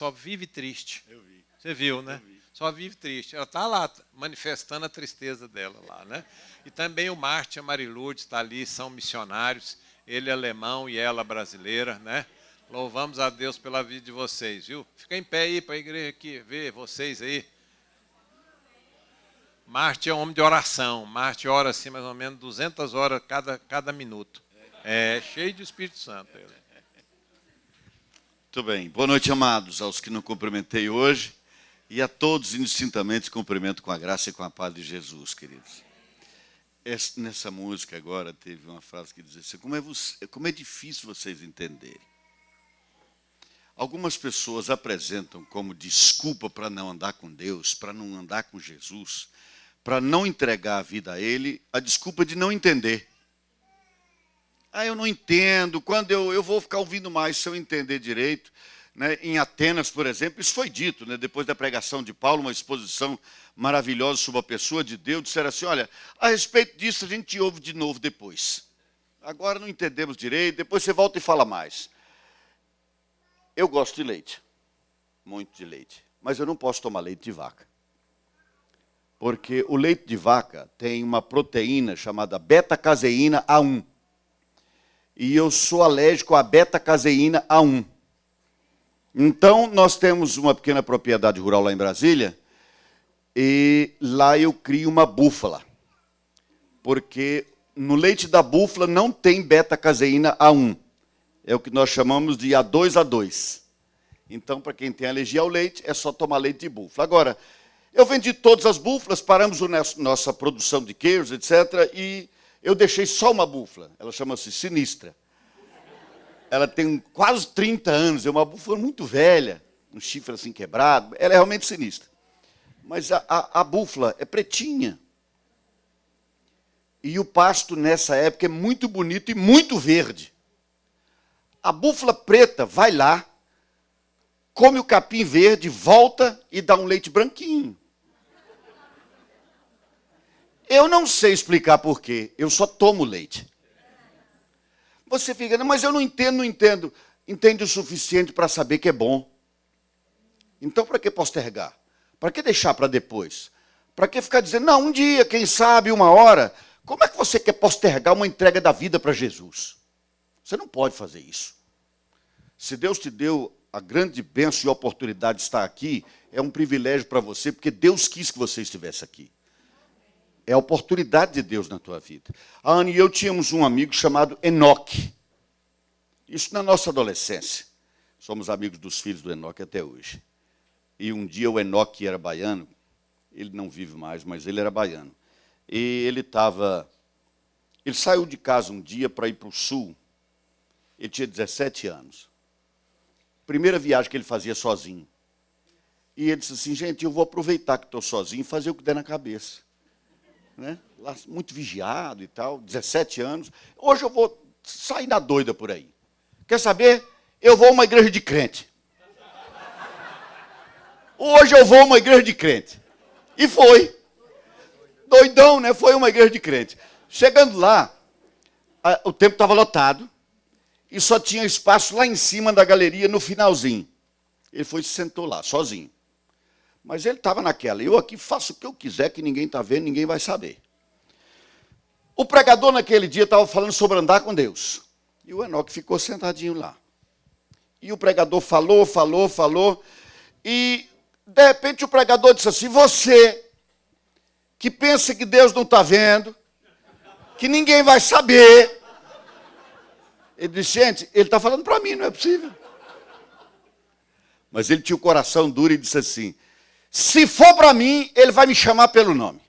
só vive triste. Eu vi. Você viu, né? Eu vi. Só vive triste. Ela está lá manifestando a tristeza dela lá, né? E também o Marte e a Marilude está ali, são missionários, ele é alemão e ela brasileira, né? Louvamos a Deus pela vida de vocês, viu? Fica em pé aí para a igreja aqui, ver vocês aí. Marte é um homem de oração. Marte ora assim mais ou menos 200 horas cada minuto. É cheio de Espírito Santo ele. Muito bem. Boa noite, amados, aos que não cumprimentei hoje e a todos indistintamente cumprimento com a graça e com a paz de Jesus, queridos. Nessa música agora teve uma frase que diz assim, como é difícil vocês entenderem. Algumas pessoas apresentam como desculpa para não andar com Deus, para não andar com Jesus, para não entregar a vida a Ele, a desculpa de não entender. Eu não entendo, quando eu vou ficar ouvindo mais se eu entender direito. Né? Em Atenas, por exemplo, isso foi dito, né? Depois da pregação de Paulo, uma exposição maravilhosa sobre a pessoa de Deus, disseram assim, olha, a respeito disso a gente ouve de novo depois. Agora não entendemos direito, depois você volta e fala mais. Eu gosto de leite, muito de leite, mas eu não posso tomar leite de vaca. Porque o leite de vaca tem uma proteína chamada beta-caseína A1. E eu sou alérgico à beta-caseína A1. Então, nós temos uma pequena propriedade rural lá em Brasília, e lá eu crio uma búfala. Porque no leite da búfala não tem beta-caseína A1. É o que nós chamamos de A2A2. Então, para quem tem alergia ao leite, é só tomar leite de búfala. Agora, eu vendi todas as búfalas, paramos nossa produção de queijos, etc., e eu deixei só uma búfala, ela chama-se Sinistra. Ela tem quase 30 anos, é uma búfala muito velha, um chifre assim quebrado, ela é realmente sinistra. Mas a búfala é pretinha. E o pasto nessa época é muito bonito e muito verde. A búfala preta vai lá, come o capim verde, volta e dá um leite branquinho. Eu não sei explicar por quê, eu só tomo leite. Você fica, mas eu não entendo. Entende o suficiente para saber que é bom. Então, para que postergar? Para que deixar para depois? Para que ficar dizendo, não, um dia, quem sabe, uma hora? Como é que você quer postergar uma entrega da vida para Jesus? Você não pode fazer isso. Se Deus te deu a grande bênção e oportunidade de estar aqui, é um privilégio para você, porque Deus quis que você estivesse aqui. É a oportunidade de Deus na tua vida. A Ana e eu tínhamos um amigo chamado Enoque. Isso na nossa adolescência. Somos amigos dos filhos do Enoque até hoje. E um dia o Enoque era baiano. Ele não vive mais, mas ele era baiano. E ele saiu de casa um dia para ir para o sul. Ele tinha 17 anos. Primeira viagem que ele fazia sozinho. E ele disse assim, gente, eu vou aproveitar que estou sozinho e fazer o que der na cabeça. Né? Lá, muito vigiado e tal, 17 anos. Hoje eu vou sair na doida por aí. Quer saber? Eu vou a uma igreja de crente. Hoje eu vou a uma igreja de crente. E foi. Doidão, né? Foi uma igreja de crente. Chegando lá, o tempo estava lotado e só tinha espaço lá em cima da galeria, no finalzinho. Ele foi e se sentou lá, sozinho. Mas ele estava naquela, eu aqui faço o que eu quiser, que ninguém está vendo, ninguém vai saber. O pregador naquele dia estava falando sobre andar com Deus. E o Enoque ficou sentadinho lá. E o pregador falou, e de repente o pregador disse assim, você que pensa que Deus não está vendo, que ninguém vai saber. Ele disse, gente, ele está falando para mim, não é possível. Mas ele tinha o coração duro e disse assim, se for para mim, ele vai me chamar pelo nome.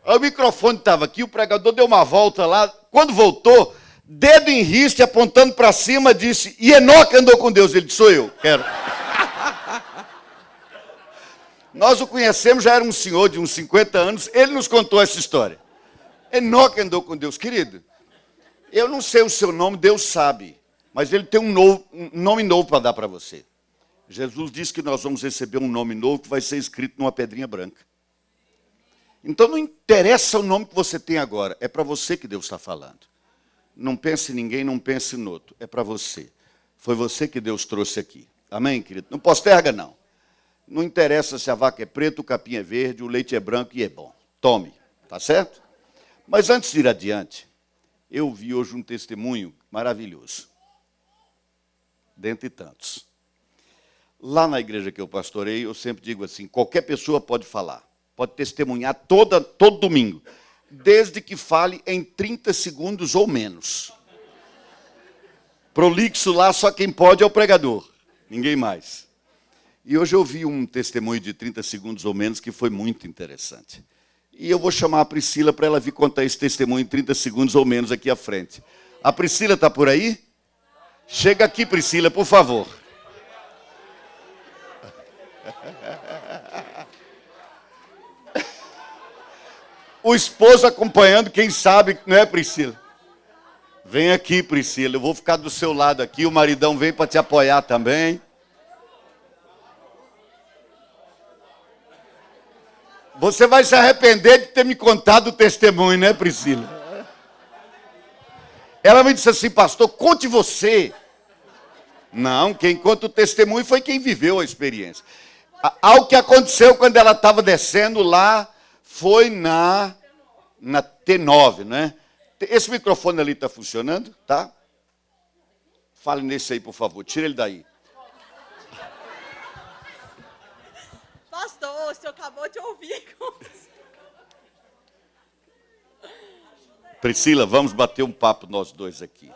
O microfone estava aqui, o pregador deu uma volta lá. Quando voltou, dedo em riste, apontando para cima, disse, e Enoque andou com Deus. Ele disse, sou eu, quero. Nós o conhecemos, já era um senhor de uns 50 anos, ele nos contou essa história. Enoque andou com Deus. Querido, eu não sei o seu nome, Deus sabe, mas ele tem um nome novo para dar para você. Jesus disse que nós vamos receber um nome novo que vai ser escrito numa pedrinha branca. Então não interessa o nome que você tem agora, é para você que Deus está falando. Não pense em ninguém, não pense no outro, é para você. Foi você que Deus trouxe aqui. Amém, querido? Não posterga, não. Não interessa se a vaca é preta, o capim é verde, o leite é branco e é bom. Tome, tá certo? Mas antes de ir adiante, eu vi hoje um testemunho maravilhoso. Dentre tantos. Lá na igreja que eu pastorei, eu sempre digo assim, qualquer pessoa pode falar, pode testemunhar todo domingo, desde que fale em 30 segundos ou menos. Prolixo lá, só quem pode é o pregador, ninguém mais. E hoje eu vi um testemunho de 30 segundos ou menos que foi muito interessante. E eu vou chamar a Priscila para ela vir contar esse testemunho em 30 segundos ou menos aqui à frente. A Priscila está por aí? Chega aqui, Priscila, por favor. O esposo acompanhando, quem sabe, não é, Priscila? Vem aqui, Priscila, eu vou ficar do seu lado aqui, o maridão vem para te apoiar também. Você vai se arrepender de ter me contado o testemunho, né, Priscila? Ela me disse assim, pastor, conte você. Não, quem conta o testemunho foi quem viveu a experiência. Ao que aconteceu quando ela estava descendo lá, foi na T9, né? Esse microfone ali está funcionando, tá? Fale nesse aí, por favor, tira ele daí. Pastor, o senhor acabou de ouvir. Priscila, vamos bater um papo nós dois aqui.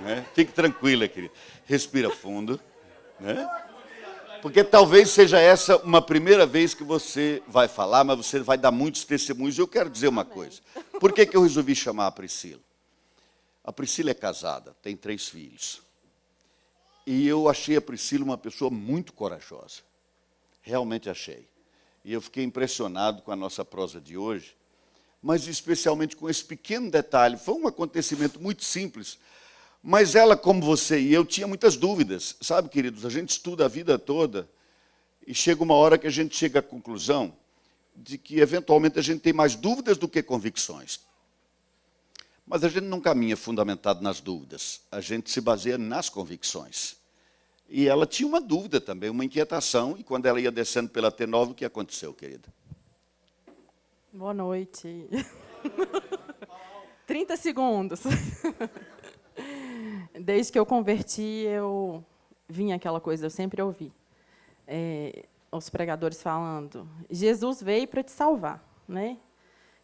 Né? Fique tranquila, querida. Respira fundo. Né? Porque talvez seja essa uma primeira vez que você vai falar, mas você vai dar muitos testemunhos. Eu quero dizer uma coisa. Por que eu resolvi chamar a Priscila? A Priscila é casada, tem 3 filhos. E eu achei a Priscila uma pessoa muito corajosa. Realmente achei. E eu fiquei impressionado com a nossa prosa de hoje, mas especialmente com esse pequeno detalhe. Foi um acontecimento muito simples, mas ela, como você e eu, tinha muitas dúvidas. Sabe, queridos, a gente estuda a vida toda e chega uma hora que a gente chega à conclusão de que, eventualmente, a gente tem mais dúvidas do que convicções. Mas a gente não caminha fundamentado nas dúvidas, a gente se baseia nas convicções. E ela tinha uma dúvida também, uma inquietação, e quando ela ia descendo pela T9, o que aconteceu, querida? Boa noite. 30 segundos. Desde que eu converti, eu vinha aquela coisa, eu sempre ouvi. Os pregadores falando, Jesus veio para te salvar, né?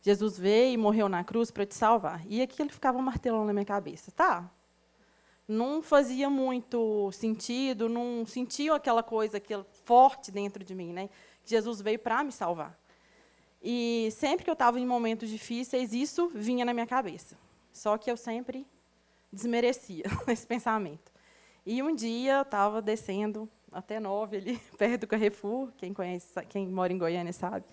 Jesus veio e morreu na cruz para te salvar. E aquilo ficava martelando na minha cabeça. Tá, não fazia muito sentido, não sentia aquela coisa aquilo forte dentro de mim, né? Que Jesus veio para me salvar. E sempre que eu estava em momentos difíceis, isso vinha na minha cabeça. Só que eu sempre desmerecia esse pensamento. E um dia eu estava descendo até 9 ali, perto do Carrefour, quem conhece, quem mora em Goiânia sabe.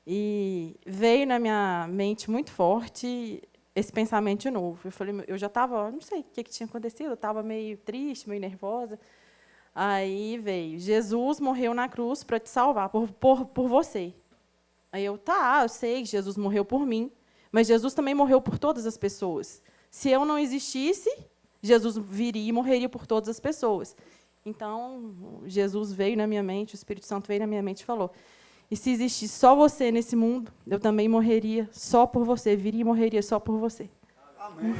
E veio na minha mente muito forte esse pensamento de novo. Eu falei, eu já estava, não sei o que tinha acontecido, eu estava meio triste, meio nervosa. Aí veio, Jesus morreu na cruz para te salvar, por você. Aí eu sei que Jesus morreu por mim, mas Jesus também morreu por todas as pessoas. Se eu não existisse, Jesus viria e morreria por todas as pessoas. Então, Jesus veio na minha mente, o Espírito Santo veio na minha mente e falou, e se existisse só você nesse mundo, eu também morreria só por você, viria e morreria só por você. Amém.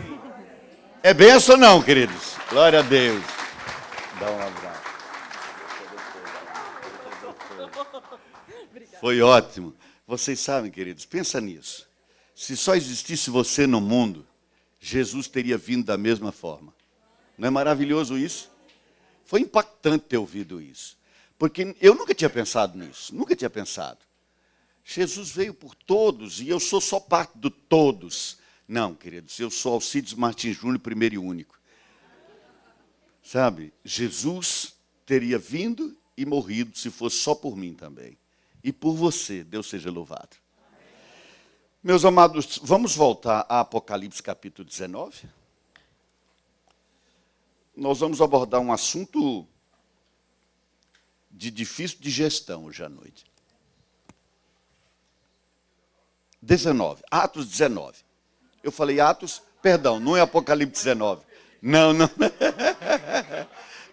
É benção ou não, queridos? Glória a Deus. Dá um abraço. Foi ótimo. Vocês sabem, queridos, pensa nisso. Se só existisse você no mundo, Jesus teria vindo da mesma forma. Não é maravilhoso isso? Foi impactante ter ouvido isso. Porque eu nunca tinha pensado nisso, nunca tinha pensado. Jesus veio por todos e eu sou só parte do todos. Não, queridos, eu sou Alcides Martins Júnior, primeiro e único. Sabe, Jesus teria vindo e morrido se fosse só por mim também. E por você, Deus seja louvado. Meus amados, vamos voltar a Apocalipse capítulo 19. Nós vamos abordar um assunto de difícil digestão hoje à noite. 19, Atos 19. Eu falei Atos, perdão, não é Apocalipse 19. Não.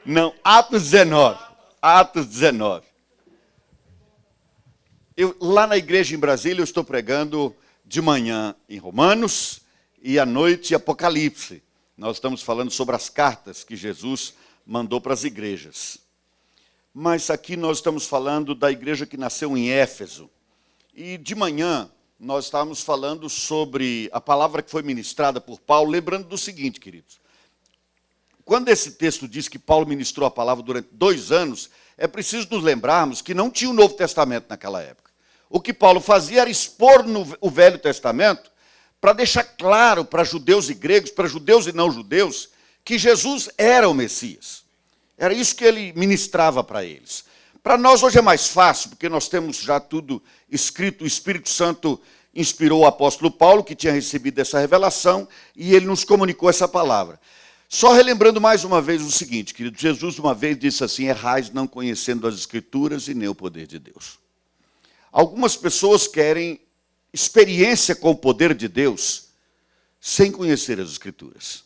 Não, Atos 19. Atos 19. Lá na igreja em Brasília, eu estou pregando de manhã em Romanos e à noite em Apocalipse. Nós estamos falando sobre as cartas que Jesus mandou para as igrejas. Mas aqui nós estamos falando da igreja que nasceu em Éfeso. E de manhã nós estávamos falando sobre a palavra que foi ministrada por Paulo, lembrando do seguinte, queridos. Quando esse texto diz que Paulo ministrou a palavra durante 2 anos, é preciso nos lembrarmos que não tinha o Novo Testamento naquela época. O que Paulo fazia era expor o Velho Testamento para deixar claro para judeus e gregos, para judeus e não judeus, que Jesus era o Messias. Era isso que ele ministrava para eles. Para nós hoje é mais fácil, porque nós temos já tudo escrito. O Espírito Santo inspirou o apóstolo Paulo, que tinha recebido essa revelação, e ele nos comunicou essa palavra. Só relembrando mais uma vez o seguinte, querido, Jesus uma vez disse assim: errais não conhecendo as Escrituras e nem o poder de Deus. Algumas pessoas querem experiência com o poder de Deus sem conhecer as Escrituras.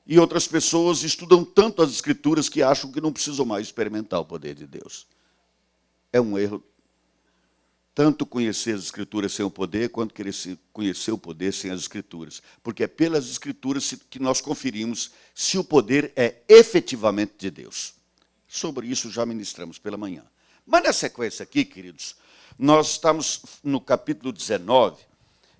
E outras pessoas estudam tanto as Escrituras que acham que não precisam mais experimentar o poder de Deus. É um erro. Tanto conhecer as Escrituras sem o poder, quanto querer conhecer o poder sem as Escrituras. Porque é pelas Escrituras que nós conferimos se o poder é efetivamente de Deus. Sobre isso já ministramos pela manhã. Mas na sequência aqui, queridos, nós estamos no capítulo 19,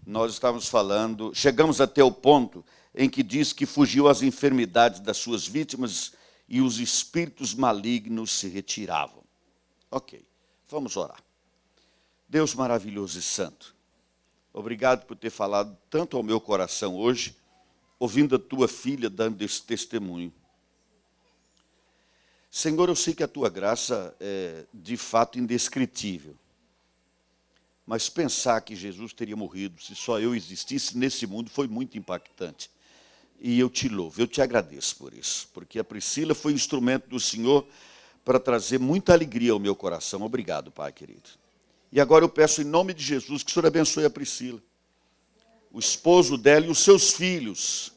nós estamos falando, chegamos até o ponto em que diz que fugiu às enfermidades das suas vítimas e os espíritos malignos se retiravam. Ok, vamos orar. Deus maravilhoso e santo, obrigado por ter falado tanto ao meu coração hoje, ouvindo a tua filha dando esse testemunho. Senhor, eu sei que a tua graça é de fato indescritível. Mas pensar que Jesus teria morrido se só eu existisse nesse mundo foi muito impactante. E eu te louvo, eu te agradeço por isso. Porque a Priscila foi instrumento do Senhor para trazer muita alegria ao meu coração. Obrigado, Pai querido. E agora eu peço em nome de Jesus que o Senhor abençoe a Priscila, o esposo dela e os seus filhos.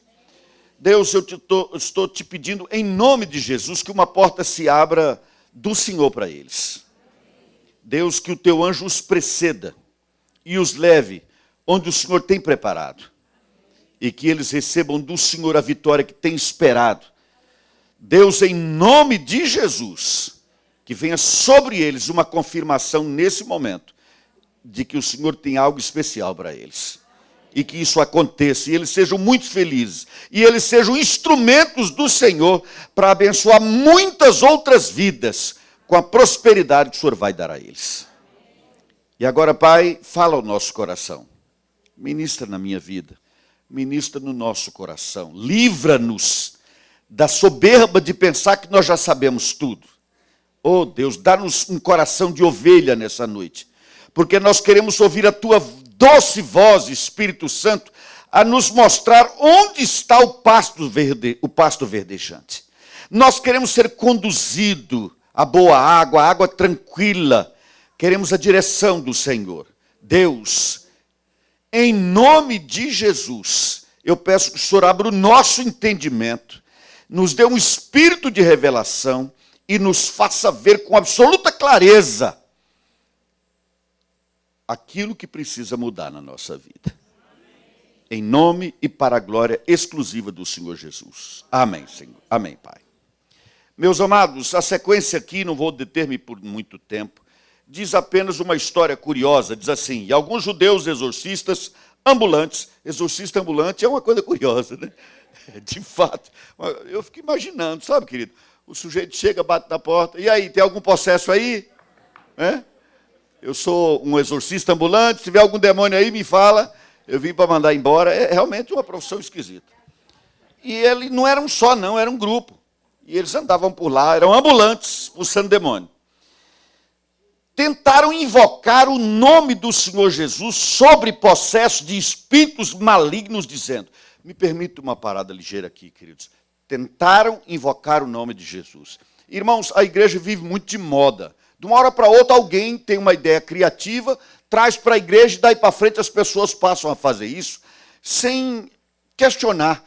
Deus, eu estou te pedindo em nome de Jesus que uma porta se abra do Senhor para eles. Deus, que o teu anjo os preceda e os leve onde o Senhor tem preparado. E que eles recebam do Senhor a vitória que tem esperado. Deus, em nome de Jesus, que venha sobre eles uma confirmação nesse momento de que o Senhor tem algo especial para eles. E que isso aconteça, e eles sejam muito felizes. E eles sejam instrumentos do Senhor para abençoar muitas outras vidas com a prosperidade que o Senhor vai dar a eles. E agora, Pai, fala ao nosso coração. Ministra na minha vida. Ministra no nosso coração. Livra-nos da soberba de pensar que nós já sabemos tudo. Oh, Deus, dá-nos um coração de ovelha nessa noite. Porque nós queremos ouvir a tua doce voz, Espírito Santo, a nos mostrar onde está o pasto verdejante. Nós queremos ser conduzidos a boa água, a água tranquila. Queremos a direção do Senhor. Deus, em nome de Jesus, eu peço que o Senhor abra o nosso entendimento, nos dê um espírito de revelação e nos faça ver com absoluta clareza aquilo que precisa mudar na nossa vida. Em nome e para a glória exclusiva do Senhor Jesus. Amém, Senhor. Amém, Pai. Meus amados, a sequência aqui, não vou deter-me por muito tempo, diz apenas uma história curiosa, diz assim: e alguns judeus exorcista ambulante é uma coisa curiosa, né? De fato, eu fico imaginando, sabe, querido? O sujeito chega, bate na porta, e aí, tem algum possesso aí? Eu sou um exorcista ambulante, se tiver algum demônio aí, me fala, eu vim para mandar embora. É realmente uma profissão esquisita. E ele não era um só, não, era um grupo. E eles andavam por lá, eram ambulantes, expulsando demônio. Tentaram invocar o nome do Senhor Jesus sobre possesso de espíritos malignos, dizendo... Me permite uma parada ligeira aqui, queridos. Tentaram invocar o nome de Jesus. Irmãos, a igreja vive muito de moda. De uma hora para outra, alguém tem uma ideia criativa, traz para a igreja e daí para frente as pessoas passam a fazer isso sem questionar.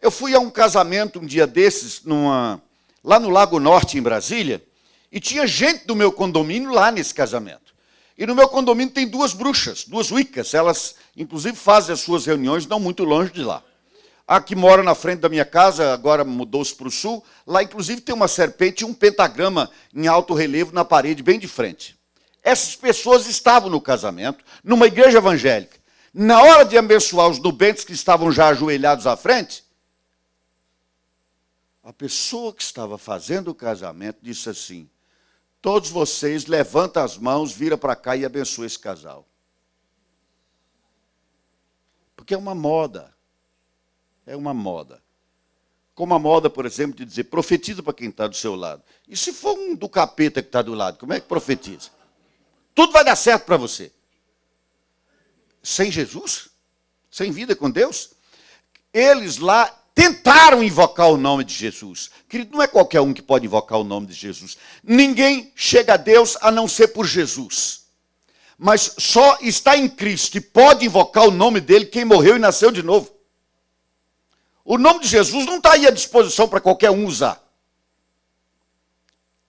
Eu fui a um casamento um dia desses, lá no Lago Norte, em Brasília, e tinha gente do meu condomínio lá nesse casamento. E no meu condomínio tem 2 bruxas, 2 wiccas. Elas, inclusive, fazem as suas reuniões não muito longe de lá. A que mora na frente da minha casa, agora mudou-se para o sul, lá, inclusive, tem uma serpente e um pentagrama em alto relevo na parede, bem de frente. Essas pessoas estavam no casamento, numa igreja evangélica. Na hora de abençoar os nubentes que estavam já ajoelhados à frente, a pessoa que estava fazendo o casamento disse assim: todos vocês levantam as mãos, vira para cá e abençoa esse casal. Porque é uma moda. É uma moda. Como a moda, por exemplo, de dizer, profetiza para quem está do seu lado. E se for um do capeta que está do lado, como é que profetiza? Tudo vai dar certo para você. Sem Jesus? Sem vida com Deus? Eles lá tentaram invocar o nome de Jesus. Querido, não é qualquer um que pode invocar o nome de Jesus. Ninguém chega a Deus a não ser por Jesus. Mas só está em Cristo e pode invocar o nome dele quem morreu e nasceu de novo. O nome de Jesus não está aí à disposição para qualquer um usar.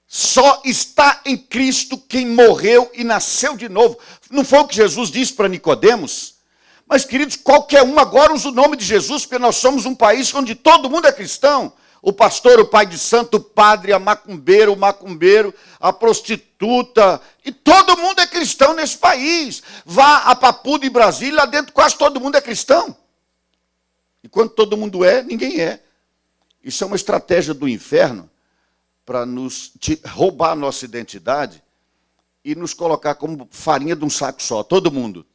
Só está em Cristo quem morreu e nasceu de novo. Não foi o que Jesus disse para Nicodemos? Mas, queridos, qualquer um agora usa o nome de Jesus, porque nós somos um país onde todo mundo é cristão. O pastor, o pai de santo, o padre, a macumbeira, o macumbeiro, a prostituta, e todo mundo é cristão nesse país. Vá a Papuda e Brasília, lá dentro quase todo mundo é cristão. E quando todo mundo é, ninguém é. Isso é uma estratégia do inferno para nos roubar a nossa identidade e nos colocar como farinha de um saco só. Todo mundo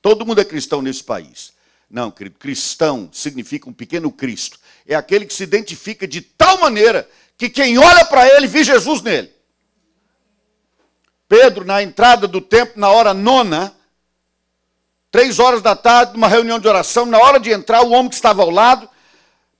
é cristão nesse país. Não, querido, cristão significa um pequeno Cristo. É aquele que se identifica de tal maneira que quem olha para ele vê Jesus nele. Pedro, na entrada do templo, na hora 9, 3 horas da tarde, numa reunião de oração, na hora de entrar, o homem que estava ao lado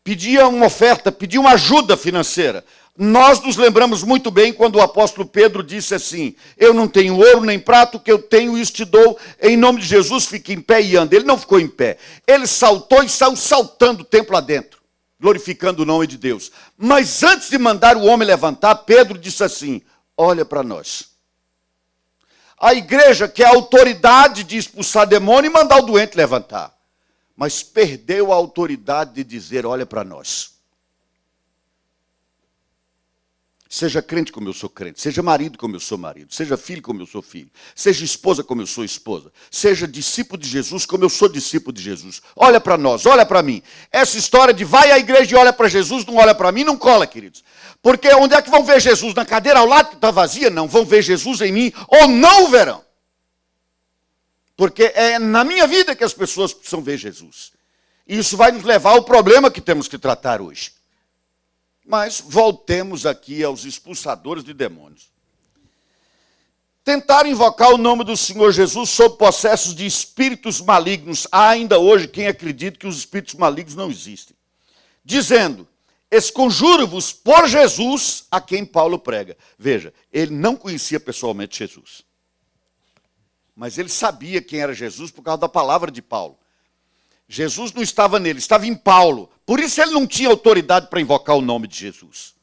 pedia uma oferta, pedia uma ajuda financeira. Nós nos lembramos muito bem quando o apóstolo Pedro disse assim: eu não tenho ouro nem prata, o que eu tenho isso te dou, em nome de Jesus fique em pé e anda. Ele não ficou em pé, ele saltou e saiu saltando o templo adentro, glorificando o nome de Deus. Mas antes de mandar o homem levantar, Pedro disse assim: olha para nós. A igreja quer a autoridade de expulsar demônio e mandar o doente levantar, mas perdeu a autoridade de dizer: olha para nós. Seja crente como eu sou crente, seja marido como eu sou marido, seja filho como eu sou filho, seja esposa como eu sou esposa, seja discípulo de Jesus como eu sou discípulo de Jesus. Olha para nós, olha para mim. Essa história de vai à igreja e olha para Jesus, não olha para mim, não cola, queridos. Porque onde é que vão ver Jesus? Na cadeira ao lado que está vazia? Não, vão ver Jesus em mim ou não o verão. Porque é na minha vida que as pessoas precisam ver Jesus. E isso vai nos levar ao problema que temos que tratar hoje. Mas voltemos aqui aos expulsadores de demônios. Tentaram invocar o nome do Senhor Jesus sob possessos de espíritos malignos. Há ainda hoje quem acredita que os espíritos malignos não existem. Dizendo: esconjuro-vos por Jesus a quem Paulo prega. Veja, ele não conhecia pessoalmente Jesus. Mas ele sabia quem era Jesus por causa da palavra de Paulo. Jesus não estava nele, estava em Paulo. Por isso ele não tinha autoridade para invocar o nome de Jesus.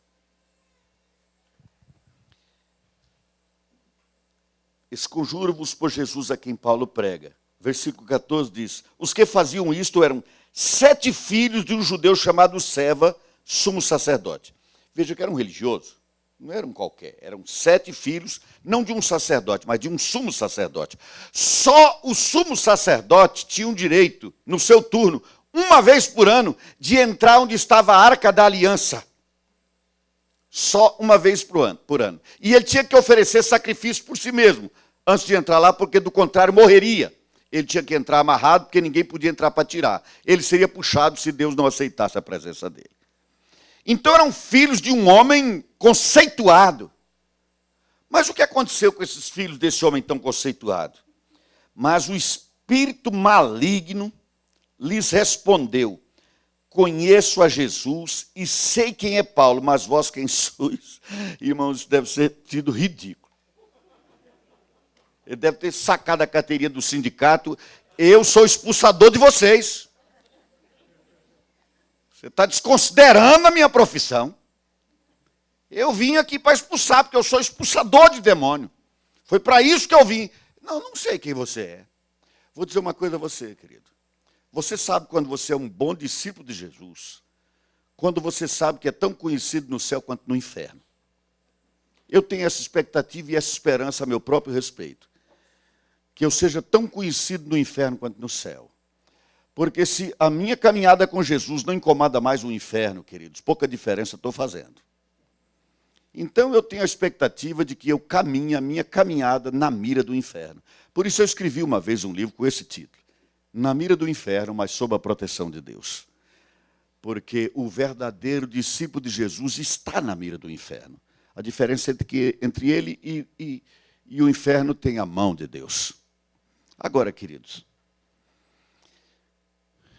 Esconjuro-vos por Jesus a quem Paulo prega. Versículo 14 diz: os que faziam isto eram 7 filhos de um judeu chamado Seva, sumo sacerdote. Veja que era um religioso. Não era um qualquer, eram 7 filhos, não de um sacerdote, mas de um sumo sacerdote. Só o sumo sacerdote tinha um direito, no seu turno, uma vez por ano, de entrar onde estava a Arca da Aliança. Só uma vez por ano. E ele tinha que oferecer sacrifício por si mesmo, antes de entrar lá, porque do contrário morreria. Ele tinha que entrar amarrado, porque ninguém podia entrar para tirar. Ele seria puxado se Deus não aceitasse a presença dele. Então eram filhos de um homem conceituado. Mas o que aconteceu com esses filhos desse homem tão conceituado? Mas o espírito maligno lhes respondeu: conheço a Jesus e sei quem é Paulo, mas vós quem sois? Irmãos, isso deve ter sido ridículo. Ele deve ter sacado a carteirinha do sindicato: eu sou expulsador de vocês. Você está desconsiderando a minha profissão. Eu vim aqui para expulsar, porque eu sou expulsador de demônio. Foi para isso que eu vim. Não sei quem você é. Vou dizer uma coisa a você, querido. Você sabe quando você é um bom discípulo de Jesus, quando você sabe que é tão conhecido no céu quanto no inferno. Eu tenho essa expectativa e essa esperança a meu próprio respeito, que eu seja tão conhecido no inferno quanto no céu. Porque se a minha caminhada com Jesus não incomoda mais o inferno, queridos, pouca diferença estou fazendo. Então eu tenho a expectativa de que eu caminhe a minha caminhada na mira do inferno. Por isso eu escrevi uma vez um livro com esse título: Na mira do inferno, mas sob a proteção de Deus. Porque o verdadeiro discípulo de Jesus está na mira do inferno. A diferença é que entre ele e o inferno tem a mão de Deus. Agora, queridos,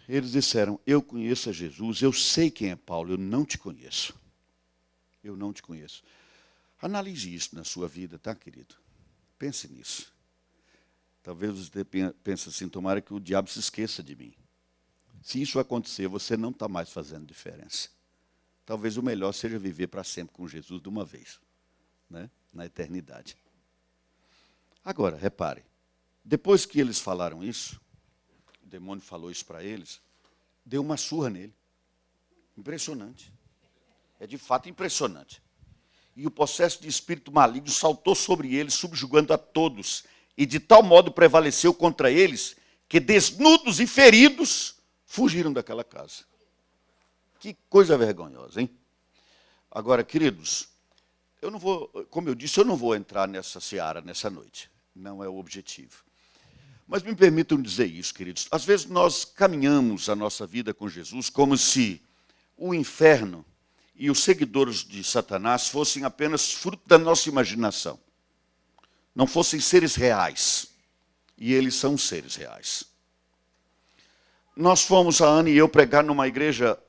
eles disseram: eu conheço a Jesus, eu sei quem é Paulo, eu não te conheço. Eu não te conheço. Analise isso na sua vida, tá, querido? Pense nisso. Talvez você pense assim: tomara que o diabo se esqueça de mim. Se isso acontecer, você não está mais fazendo diferença. Talvez o melhor seja viver para sempre com Jesus de uma vez, né? Na eternidade. Agora, repare, depois que eles falaram isso, o demônio falou isso para eles, deu uma surra nele. Impressionante. É de fato impressionante. E o possesso de espírito maligno saltou sobre eles, subjugando a todos, e de tal modo prevaleceu contra eles, que desnudos e feridos, fugiram daquela casa. Que coisa vergonhosa, hein? Agora, queridos, eu não vou, como eu disse, eu não vou entrar nessa seara nessa noite. Não é o objetivo. Mas me permitam dizer isso, queridos. Às vezes nós caminhamos a nossa vida com Jesus como se o inferno e os seguidores de Satanás fossem apenas fruto da nossa imaginação. Não fossem seres reais. E eles são seres reais. Nós fomos, a Ana e eu, pregar numa igreja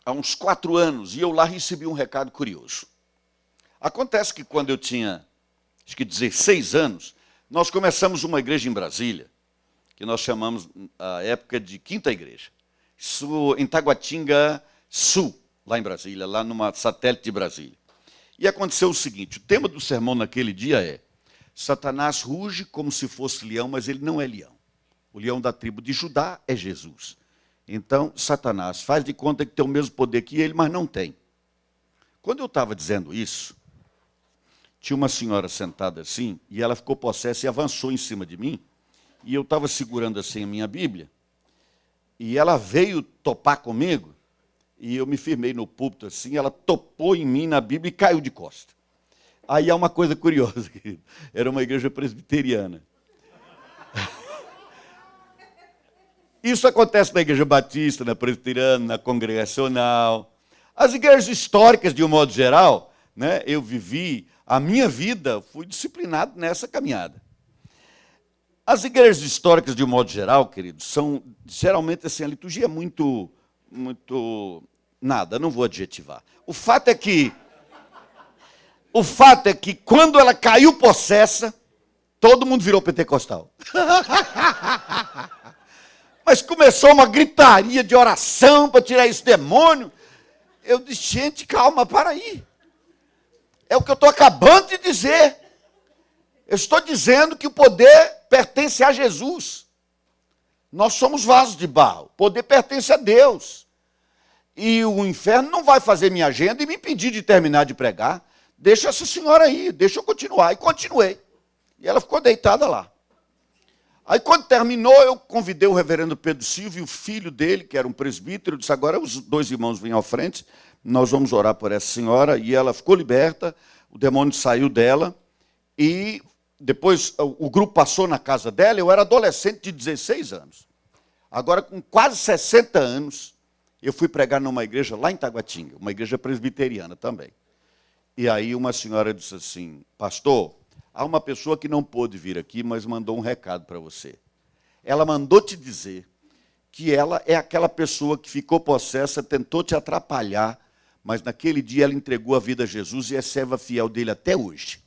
há uns 4 anos, e eu lá recebi um recado curioso. Acontece que quando eu tinha, acho que 16 anos, nós começamos uma igreja em Brasília, que nós chamamos, a época, de Quinta Igreja. Isso em Taguatinga Sul, lá em Brasília, lá numa satélite de Brasília. E aconteceu o seguinte: o tema do sermão naquele dia é: Satanás ruge como se fosse leão, mas ele não é leão. O leão da tribo de Judá é Jesus. Então, Satanás faz de conta que tem o mesmo poder que ele, mas não tem. Quando eu estava dizendo isso, tinha uma senhora sentada assim, e ela ficou possessa e avançou em cima de mim, e eu estava segurando assim a minha Bíblia, e ela veio topar comigo, e eu me firmei no púlpito assim, ela topou em mim na Bíblia e caiu de costa. Aí há uma coisa curiosa, querido. Era uma igreja presbiteriana. Isso acontece na igreja batista, na presbiteriana, na congregacional. As igrejas históricas, de um modo geral, né, eu vivi a minha vida, fui disciplinado nessa caminhada. As igrejas históricas, de um modo geral, queridos, são geralmente assim, a liturgia é muito nada, não vou adjetivar. O fato é que quando ela caiu possessa, todo mundo virou pentecostal. Mas começou uma gritaria de oração para tirar esse demônio. Eu disse: gente, calma, para aí. É o que eu estou acabando de dizer. Eu estou dizendo que o poder pertence a Jesus. Nós somos vasos de barro. O poder pertence a Deus. E o inferno não vai fazer minha agenda e me impedir de terminar de pregar. Deixa essa senhora aí, deixa eu continuar. E continuei. E ela ficou deitada lá. Aí, quando terminou, eu convidei o reverendo Pedro Silva e o filho dele, que era um presbítero. Eu disse: agora os 2 irmãos vêm à frente, nós vamos orar por essa senhora. E ela ficou liberta, o demônio saiu dela. E depois o grupo passou na casa dela. Eu era adolescente de 16 anos. Agora, com quase 60 anos, eu fui pregar numa igreja lá em Taguatinga, uma igreja presbiteriana também. E aí uma senhora disse assim: pastor, há uma pessoa que não pôde vir aqui, mas mandou um recado para você. Ela mandou te dizer que ela é aquela pessoa que ficou possessa, tentou te atrapalhar, mas naquele dia ela entregou a vida a Jesus e é serva fiel dele até hoje.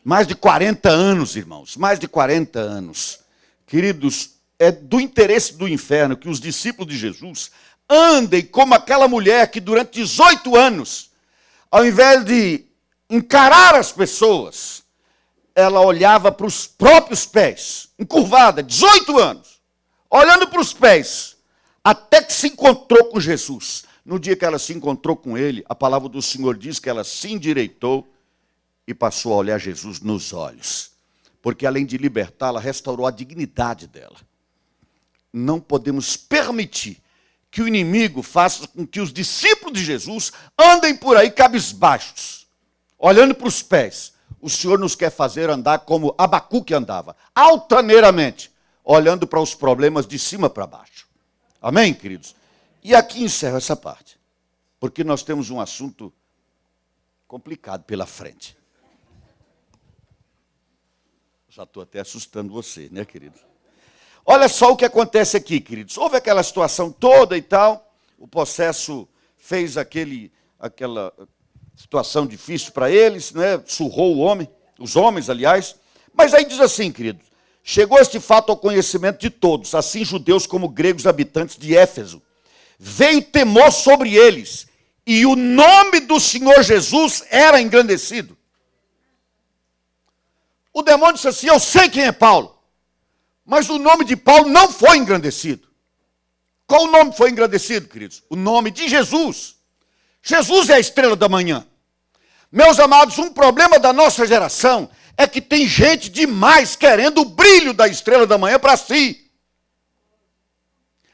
Mais de 40 anos, irmãos, mais de 40 anos. Queridos, é do interesse do inferno que os discípulos de Jesus andem como aquela mulher que durante 18 anos, ao invés de encarar as pessoas, ela olhava para os próprios pés, encurvada, 18 anos, olhando para os pés, até que se encontrou com Jesus. No dia que ela se encontrou com ele, a palavra do Senhor diz que ela se endireitou e passou a olhar Jesus nos olhos. Porque além de libertá-la, restaurou a dignidade dela. Não podemos permitir que o inimigo faça com que os discípulos de Jesus andem por aí cabisbaixos, olhando para os pés. O Senhor nos quer fazer andar como Abacuque andava, altaneiramente, olhando para os problemas de cima para baixo. Amém, queridos? E aqui encerro essa parte, porque nós temos um assunto complicado pela frente. Já estou até assustando você, né, querido? Olha só o que acontece aqui, queridos. Houve aquela situação toda e tal, o processo fez aquela situação difícil para eles, né? Surrou o homem, os homens, aliás. Mas aí diz assim, querido, chegou este fato ao conhecimento de todos, assim judeus como gregos habitantes de Éfeso. Veio temor sobre eles, e o nome do Senhor Jesus era engrandecido. O demônio disse assim, eu sei quem é Paulo, mas o nome de Paulo não foi engrandecido. Qual o nome foi engrandecido, queridos? O nome de Jesus. Jesus é a estrela da manhã. Meus amados, um problema da nossa geração é que tem gente demais querendo o brilho da estrela da manhã para si.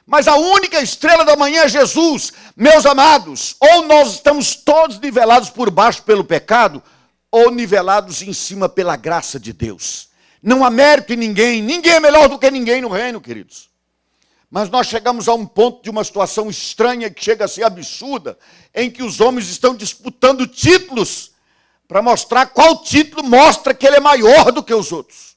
Mas a única estrela da manhã é Jesus. Meus amados, ou nós estamos todos nivelados por baixo pelo pecado, ou nivelados em cima pela graça de Deus. Não há mérito em ninguém, ninguém é melhor do que ninguém no reino, queridos. Mas nós chegamos a um ponto de uma situação estranha, que chega a ser absurda, em que os homens estão disputando títulos, para mostrar qual título mostra que ele é maior do que os outros.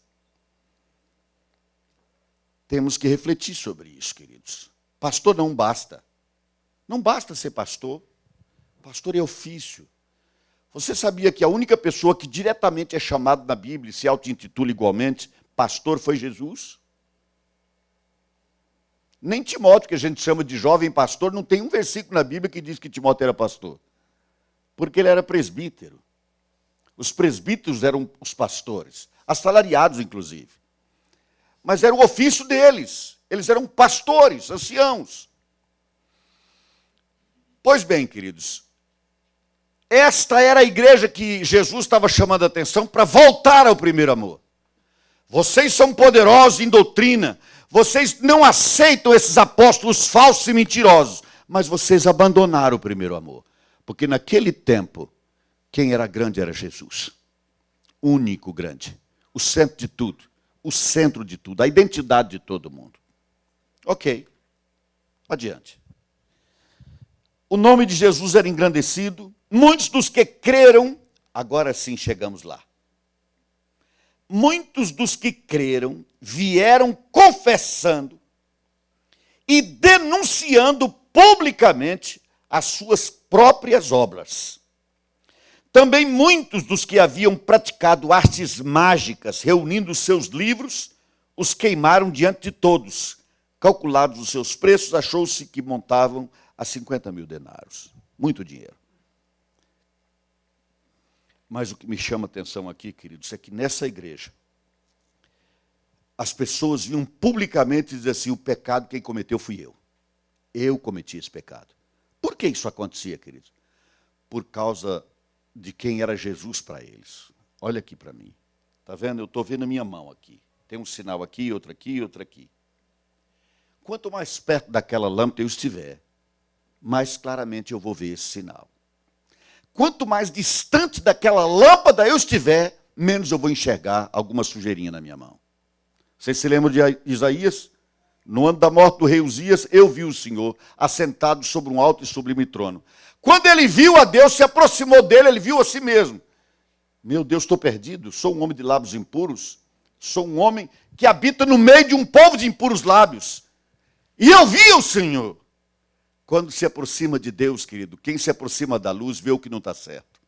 Temos que refletir sobre isso, queridos. Pastor não basta. Não basta ser pastor. Pastor é ofício. Você sabia que a única pessoa que diretamente é chamada na Bíblia e se auto-intitula igualmente pastor foi Jesus? Nem Timóteo, que a gente chama de jovem pastor, não tem um versículo na Bíblia que diz que Timóteo era pastor. Porque ele era presbítero. Os presbíteros eram os pastores, assalariados inclusive. Mas era o ofício deles. Eles eram pastores, anciãos. Pois bem, queridos, esta era a igreja que Jesus estava chamando a atenção para voltar ao primeiro amor. Vocês são poderosos em doutrina, vocês não aceitam esses apóstolos falsos e mentirosos, mas vocês abandonaram o primeiro amor. Porque naquele tempo, quem era grande era Jesus. O único grande, o centro de tudo, o centro de tudo, a identidade de todo mundo. Ok, adiante. O nome de Jesus era engrandecido, muitos dos que creram, agora sim chegamos lá. Muitos dos que creram vieram confessando e denunciando publicamente as suas próprias obras. Também muitos dos que haviam praticado artes mágicas, reunindo os seus livros, os queimaram diante de todos. Calculados os seus preços, achou-se que montavam a 50 mil denários. Muito dinheiro. Mas o que me chama a atenção aqui, queridos, é que nessa igreja, as pessoas vinham publicamente dizer assim, o pecado quem cometeu fui eu. Eu cometi esse pecado. Por que isso acontecia, queridos? Por causa de quem era Jesus para eles. Olha aqui para mim. Está vendo? Eu estou vendo a minha mão aqui. Tem um sinal aqui, outro aqui, outro aqui. Quanto mais perto daquela lâmpada eu estiver, mais claramente eu vou ver esse sinal. Quanto mais distante daquela lâmpada eu estiver, menos eu vou enxergar alguma sujeirinha na minha mão. Vocês se lembram de Isaías? No ano da morte do rei Uzias, eu vi o Senhor assentado sobre um alto e sublime trono. Quando ele viu a Deus, se aproximou dele, ele viu a si mesmo. Meu Deus, estou perdido, sou um homem de lábios impuros, sou um homem que habita no meio de um povo de impuros lábios. E eu vi o Senhor. Quando se aproxima de Deus, querido, quem se aproxima da luz vê o que não está certo.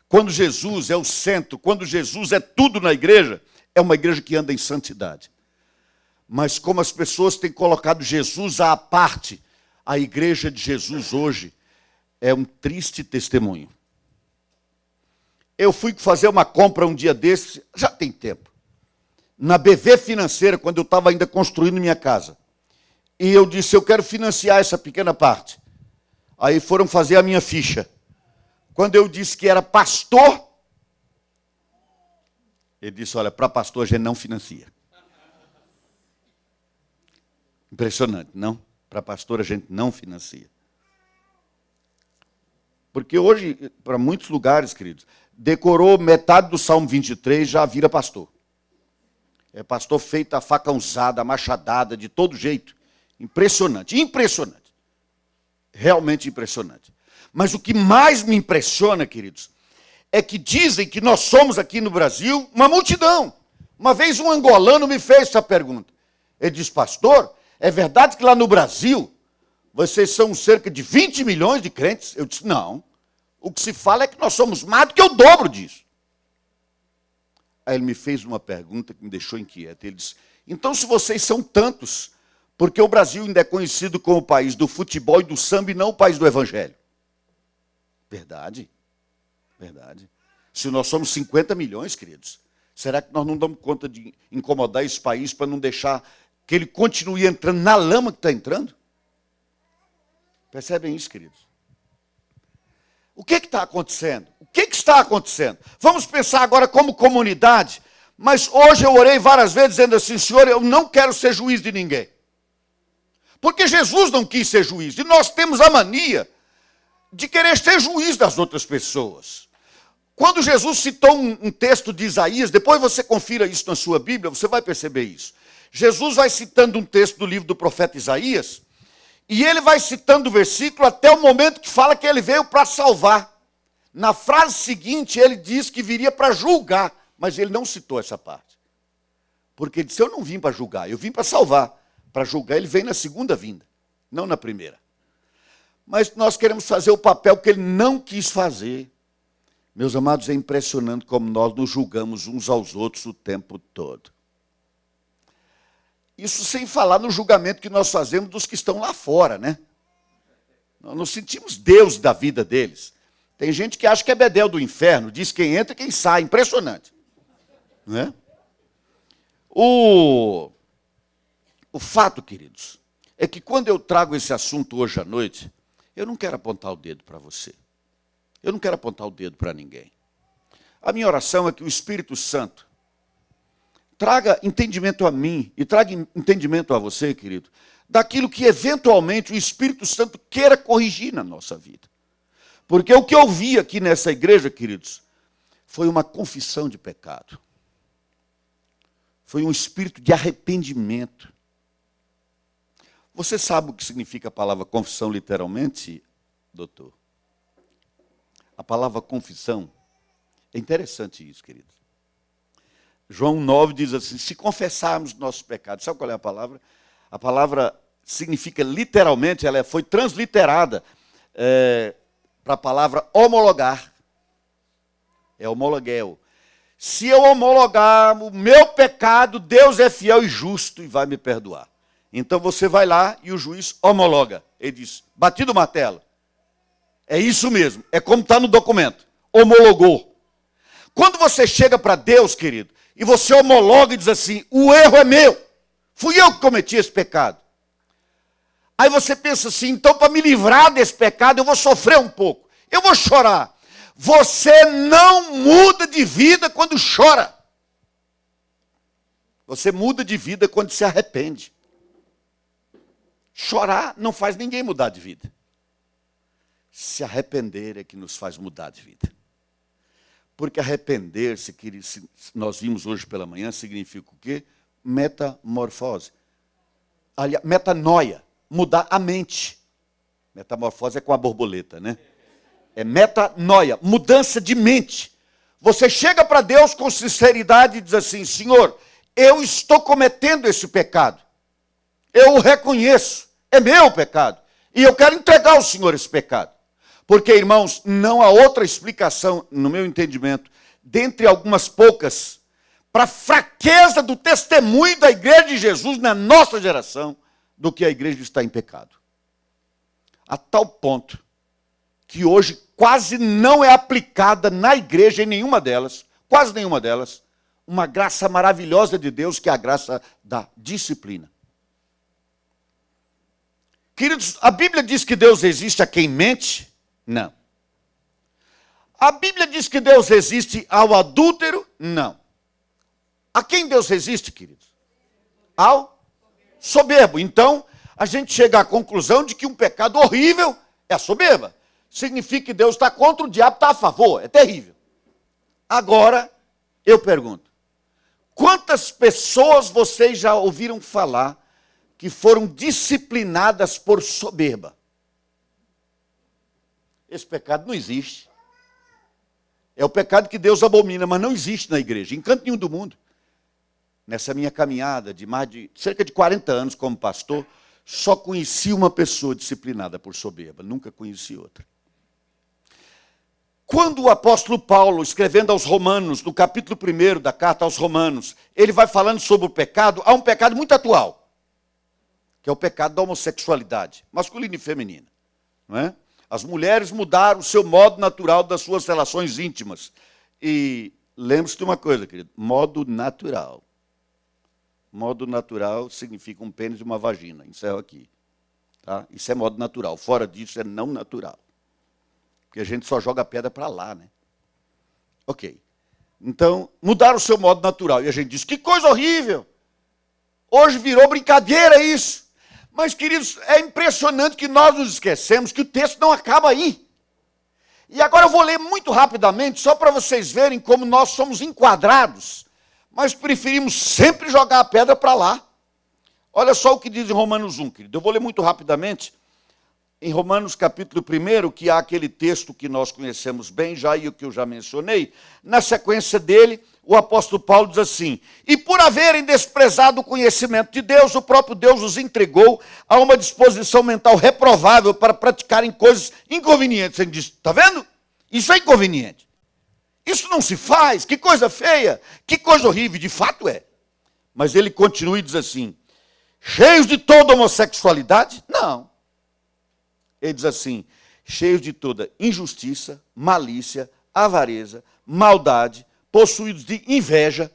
Quando Jesus é o centro, quando Jesus é tudo na igreja, é uma igreja que anda em santidade. Mas como as pessoas têm colocado Jesus à parte, A igreja de Jesus hoje é um triste testemunho. Eu fui fazer uma compra um dia desses, já tem tempo, na BV Financeira, quando eu estava ainda construindo minha casa. E eu disse, eu quero financiar essa pequena parte. Aí foram fazer a minha ficha. Quando eu disse que era pastor, ele disse, olha, para pastor a gente não financia. Impressionante, não? Para pastor a gente não financia. Porque hoje, para muitos lugares, queridos, decorou metade do Salmo 23, já vira pastor. É pastor feito a facãozada, a machadada, de todo jeito. Impressionante, impressionante. Realmente impressionante. Mas o que mais me impressiona, queridos, é que dizem que nós somos aqui no Brasil uma multidão. Uma vez um angolano me fez essa pergunta. Ele disse, pastor, é verdade que lá no Brasil vocês são cerca de 20 milhões de crentes? Eu disse, não. O que se fala é que nós somos mais do que o dobro disso. Aí ele me fez uma pergunta que me deixou inquieto. Ele disse, então se vocês são tantos, porque o Brasil ainda é conhecido como o país do futebol e do samba e não o país do evangelho? Verdade. Verdade. Se nós somos 50 milhões, queridos, será que nós não damos conta de incomodar esse país para não deixar que ele continue entrando na lama que está entrando? Percebem isso, queridos? O que está acontecendo? O que está acontecendo? Vamos pensar agora como comunidade, mas hoje eu orei várias vezes dizendo assim, Senhor, eu não quero ser juiz de ninguém. Porque Jesus não quis ser juiz, e nós temos a mania de querer ser juiz das outras pessoas. Quando Jesus citou um texto de Isaías, depois você confira isso na sua Bíblia, você vai perceber isso. Jesus vai citando um texto do livro do profeta Isaías, e ele vai citando o versículo até o momento que fala que ele veio para salvar. Na frase seguinte, ele diz que viria para julgar, mas ele não citou essa parte. Porque ele disse, eu não vim para julgar, eu vim para salvar. Para julgar, ele vem na segunda vinda, não na primeira. Mas nós queremos fazer o papel que ele não quis fazer. Meus amados, é impressionante como nós nos julgamos uns aos outros o tempo todo. Isso sem falar no julgamento que nós fazemos dos que estão lá fora, né? Nós nos sentimos Deus da vida deles. Tem gente que acha que é bedel do inferno, diz quem entra e quem sai, impressionante. Não é? O fato, queridos, é que quando eu trago esse assunto hoje à noite, eu não quero apontar o dedo para você. Eu não quero apontar o dedo para ninguém. A minha oração é que o Espírito Santo traga entendimento a mim e traga entendimento a você, querido, daquilo que eventualmente o Espírito Santo queira corrigir na nossa vida. Porque o que eu vi aqui nessa igreja, queridos, foi uma confissão de pecado. Foi um espírito de arrependimento. Você sabe o que significa a palavra confissão literalmente, doutor? A palavra confissão, é interessante isso, querido. João 9 diz assim, se confessarmos nossos pecados, sabe qual é a palavra? A palavra significa literalmente, ela foi transliterada para a palavra homologar. É homologuel. Se eu homologar o meu pecado, Deus é fiel e justo e vai me perdoar. Então você vai lá e o juiz homologa. Ele diz, batido o martelo. É isso mesmo, é como está no documento. Homologou. Quando você chega para Deus, querido, e você homologa e diz assim, o erro é meu. Fui eu que cometi esse pecado. Aí você pensa assim, então para me livrar desse pecado eu vou sofrer um pouco. Eu vou chorar. Você não muda de vida quando chora. Você muda de vida quando se arrepende. Chorar não faz ninguém mudar de vida. Se arrepender é que nos faz mudar de vida. Porque arrepender-se, que nós vimos hoje pela manhã, significa o quê? Metamorfose. Aliás, metanoia, mudar a mente. Metamorfose é com a borboleta, né? É metanoia, mudança de mente. Você chega para Deus com sinceridade e diz assim, Senhor, eu estou cometendo esse pecado. Eu o reconheço, é meu pecado. E eu quero entregar ao Senhor esse pecado. Porque, irmãos, não há outra explicação, no meu entendimento, dentre algumas poucas, para a fraqueza do testemunho da igreja de Jesus na nossa geração, do que a igreja está em pecado. a tal ponto que hoje quase não é aplicada na igreja, em nenhuma delas, quase nenhuma delas, uma graça maravilhosa de Deus, que é a graça da disciplina. Queridos, a Bíblia diz que Deus existe a quem mente? Não. A Bíblia diz que Deus existe ao adúltero? Não. A quem Deus resiste, queridos? Ao soberbo. Então, a gente chega à conclusão de que um pecado horrível é a soberba. Significa que Deus está contra, o diabo está a favor. É terrível. Agora, eu pergunto, quantas pessoas vocês já ouviram falar que foram disciplinadas por soberba? Esse pecado não existe. É o pecado que Deus abomina, mas não existe na igreja, em canto nenhum do mundo. Nessa minha caminhada de cerca de 40 anos como pastor, só conheci uma pessoa disciplinada por soberba, nunca conheci outra. Quando o apóstolo Paulo, escrevendo aos Romanos, no capítulo 1 da carta aos Romanos, ele vai falando sobre o pecado, há um pecado muito atual, que é o pecado da homossexualidade, masculina e feminina. Não é? As mulheres mudaram o seu modo natural das suas relações íntimas. E lembre-se de uma coisa, querido, modo natural. Modo natural significa um pênis e uma vagina, encerro aqui. Tá? Isso é modo natural, fora disso é não natural. Porque a gente só joga pedra para lá, né? Ok. Então, mudaram o seu modo natural. E a gente diz, que coisa horrível. Hoje virou brincadeira isso. Mas, queridos, é impressionante que nós nos esquecemos que o texto não acaba aí. E agora eu vou ler muito rapidamente, só para vocês verem como nós somos enquadrados. Mas preferimos sempre jogar a pedra para lá. Olha só o que diz em Romanos 1, querido. Eu vou ler muito rapidamente. Em Romanos capítulo 1, que há aquele texto que nós conhecemos bem, já e o que eu já mencionei, na sequência dele, o apóstolo Paulo diz assim, e por haverem desprezado o conhecimento de Deus, o próprio Deus os entregou a uma disposição mental reprovável para praticarem coisas inconvenientes. Ele diz, está vendo? Isso é inconveniente. Isso não se faz, que coisa feia, que coisa horrível, de fato é. Mas ele continua e diz assim, cheios de toda homossexualidade? Não. Ele diz assim, cheios de toda injustiça, malícia, avareza, maldade, possuídos de inveja,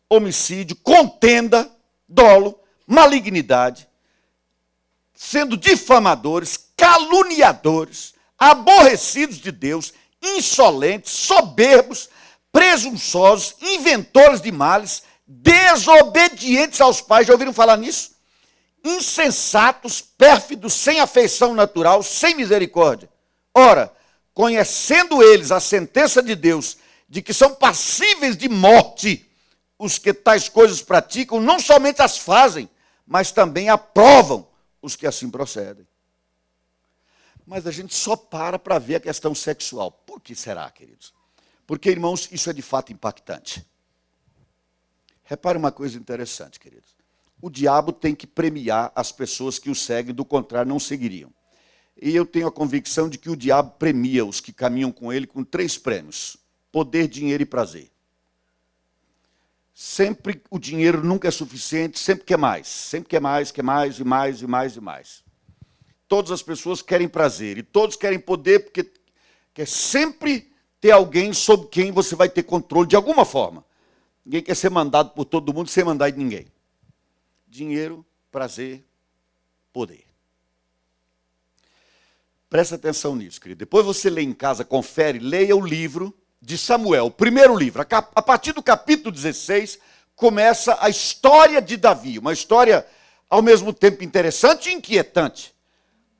homicídio, contenda, dolo, malignidade, sendo difamadores, caluniadores, aborrecidos de Deus, insolentes, soberbos, presunçosos, inventores de males, desobedientes aos pais. Já ouviram falar nisso? Insensatos, pérfidos, sem afeição natural, sem misericórdia. Ora, conhecendo eles a sentença de Deus, de que são passíveis de morte, os que tais coisas praticam, não somente as fazem, mas também aprovam os que assim procedem. Mas a gente só para ver a questão sexual. Por que será, queridos? Porque, irmãos, isso é de fato impactante. Repare uma coisa interessante, queridos. O diabo tem que premiar as pessoas que o seguem, do contrário, não seguiriam. E eu tenho a convicção de que o diabo premia os que caminham com ele com 3 prêmios: poder, dinheiro e prazer. Sempre o dinheiro nunca é suficiente, sempre quer mais. Sempre quer mais, quer mais e mais e mais e mais. Todas as pessoas querem prazer e todos querem poder, porque quer sempre ter alguém sobre quem você vai ter controle de alguma forma. Ninguém quer ser mandado por todo mundo sem mandar em ninguém. Dinheiro, prazer, poder. Presta atenção nisso, querido. Depois você lê em casa, confere, leia o livro de Samuel, o primeiro livro. A partir do capítulo 16, começa a história de Davi. Uma história, ao mesmo tempo, interessante e inquietante.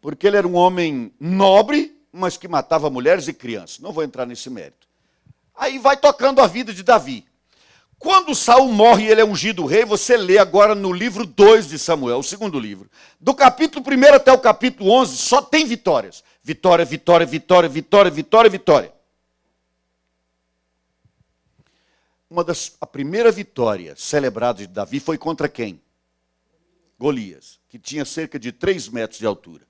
Porque ele era um homem nobre, mas que matava mulheres e crianças. Não vou entrar nesse mérito. Aí vai tocando a vida de Davi. Quando Saul morre e ele é ungido rei, você lê agora no livro 2 de Samuel, o segundo livro. Do capítulo 1 até o capítulo 11, só tem vitórias. Vitória, vitória, vitória, vitória, vitória, vitória. A primeira vitória celebrada de Davi foi contra quem? Golias, que tinha cerca de 3 metros de altura.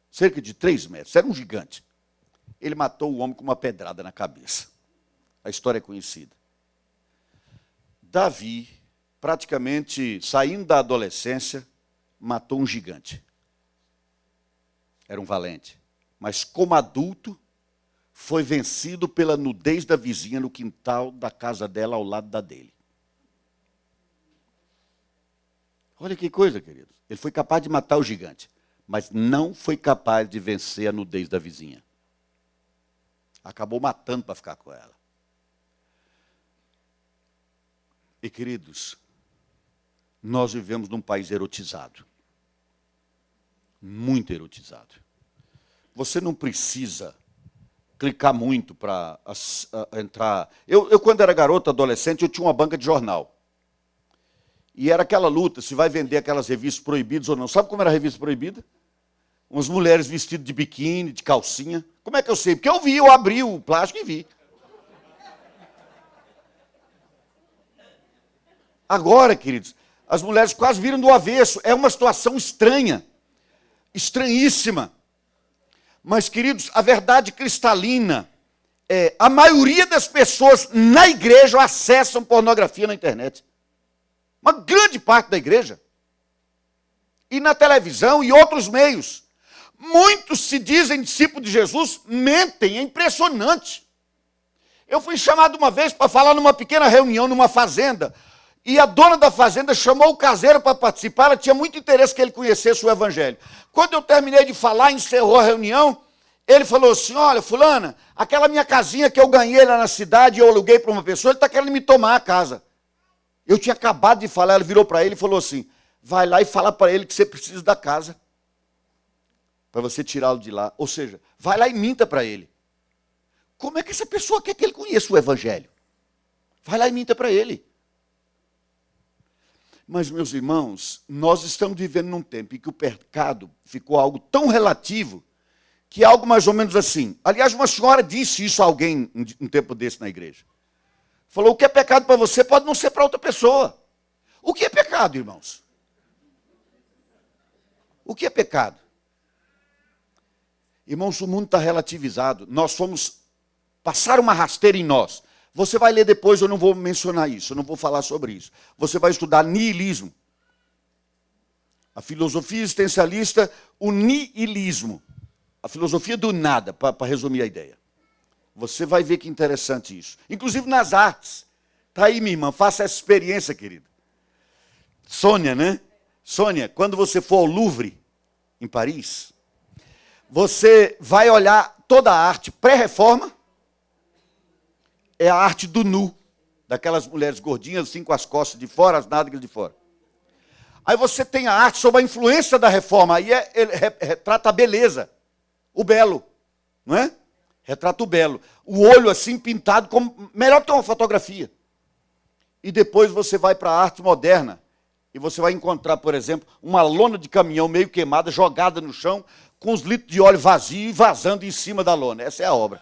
Cerca de 3 metros, era um gigante. Ele matou o homem com uma pedrada na cabeça. A história é conhecida. Davi, praticamente saindo da adolescência, matou um gigante. era um valente. Mas como adulto, foi vencido pela nudez da vizinha no quintal da casa dela, ao lado da dele. Olha que coisa, queridos. Ele foi capaz de matar o gigante, mas não foi capaz de vencer a nudez da vizinha. Acabou matando para ficar com ela. E, queridos, nós vivemos num país erotizado. Muito erotizado. Você não precisa clicar muito para entrar. Eu, quando era garoto, adolescente, eu tinha uma banca de jornal. E era aquela luta, se vai vender aquelas revistas proibidas ou não. Sabe como era a revista proibida? Umas mulheres vestidas de biquíni, de calcinha. Como é que eu sei? Porque eu vi, eu abri o plástico e vi. Agora, queridos, as mulheres quase viram do avesso. É uma situação estranha. Estranhíssima. Mas, queridos, a verdade cristalina é, a maioria das pessoas na igreja acessam pornografia na internet. Uma grande parte da igreja. E na televisão e outros meios. Muitos se dizem discípulos de Jesus, mentem, é impressionante. Eu fui chamado uma vez para falar numa pequena reunião, numa fazenda, e a dona da fazenda chamou o caseiro para participar, ela tinha muito interesse que ele conhecesse o evangelho. Quando eu terminei de falar, encerrou a reunião, ele falou assim, olha, fulana, aquela minha casinha que eu ganhei lá na cidade e eu aluguei para uma pessoa, ele está querendo me tomar a casa. Eu tinha acabado de falar, ela virou para ele e falou assim, vai lá e fala para ele que você precisa da casa, para você tirá-lo de lá. Ou seja, vai lá e minta para ele. Como é que essa pessoa quer que ele conheça o evangelho? Vai lá e minta para ele. Mas, meus irmãos, nós estamos vivendo num tempo em que o pecado ficou algo tão relativo, que é algo mais ou menos assim. Aliás, uma senhora disse isso a alguém um tempo desse na igreja. Falou, o que é pecado para você pode não ser para outra pessoa. O que é pecado, irmãos? O que é pecado? Irmãos, o mundo está relativizado. Nós fomos passar uma rasteira em nós. Você vai ler depois, eu não vou mencionar isso, eu não vou falar sobre isso. Você vai estudar niilismo. A filosofia existencialista, o niilismo. A filosofia do nada, para resumir a ideia. Você vai ver que interessante isso. Inclusive nas artes. Está aí, minha irmã, faça essa experiência, querida. Sônia, né? Sônia, quando você for ao Louvre, em Paris, você vai olhar toda a arte pré-reforma, é a arte do nu, daquelas mulheres gordinhas, assim, com as costas de fora, as nádegas de fora. Aí você tem a arte sob a influência da reforma, aí ele retrata a beleza, o belo, não é? Retrata o belo. O olho assim pintado, como, melhor que uma fotografia. E depois você vai para a arte moderna, e você vai encontrar, por exemplo, uma lona de caminhão meio queimada, jogada no chão, com os litros de óleo vazio e vazando em cima da lona. Essa é a obra.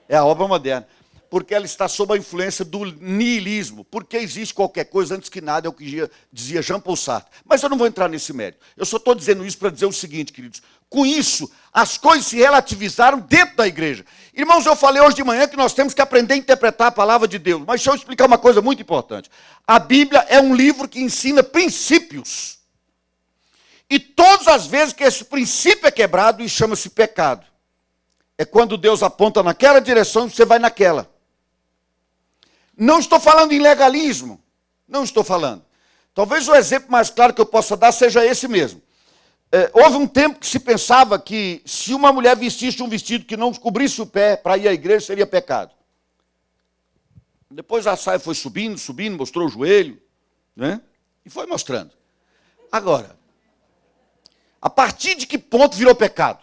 É a obra moderna. Porque ela está sob a influência do niilismo. Porque existe qualquer coisa antes que nada, é o que dizia Jean Paul Sartre. Mas eu não vou entrar nesse mérito. Eu só estou dizendo isso para dizer o seguinte, queridos. Com isso, as coisas se relativizaram dentro da igreja. Irmãos, eu falei hoje de manhã que nós temos que aprender a interpretar a palavra de Deus. Mas deixa eu explicar uma coisa muito importante. A Bíblia é um livro que ensina princípios. E todas as vezes que esse princípio é quebrado, isso chama-se pecado. É quando Deus aponta naquela direção e você vai naquela. Não estou falando em legalismo. Não estou falando. Talvez o exemplo mais claro que eu possa dar seja esse mesmo. Houve um tempo que se pensava que se uma mulher vestisse um vestido que não cobrisse o pé para ir à igreja, seria pecado. Depois a saia foi subindo, mostrou o joelho, né? E foi mostrando. Agora, a partir de que ponto virou pecado?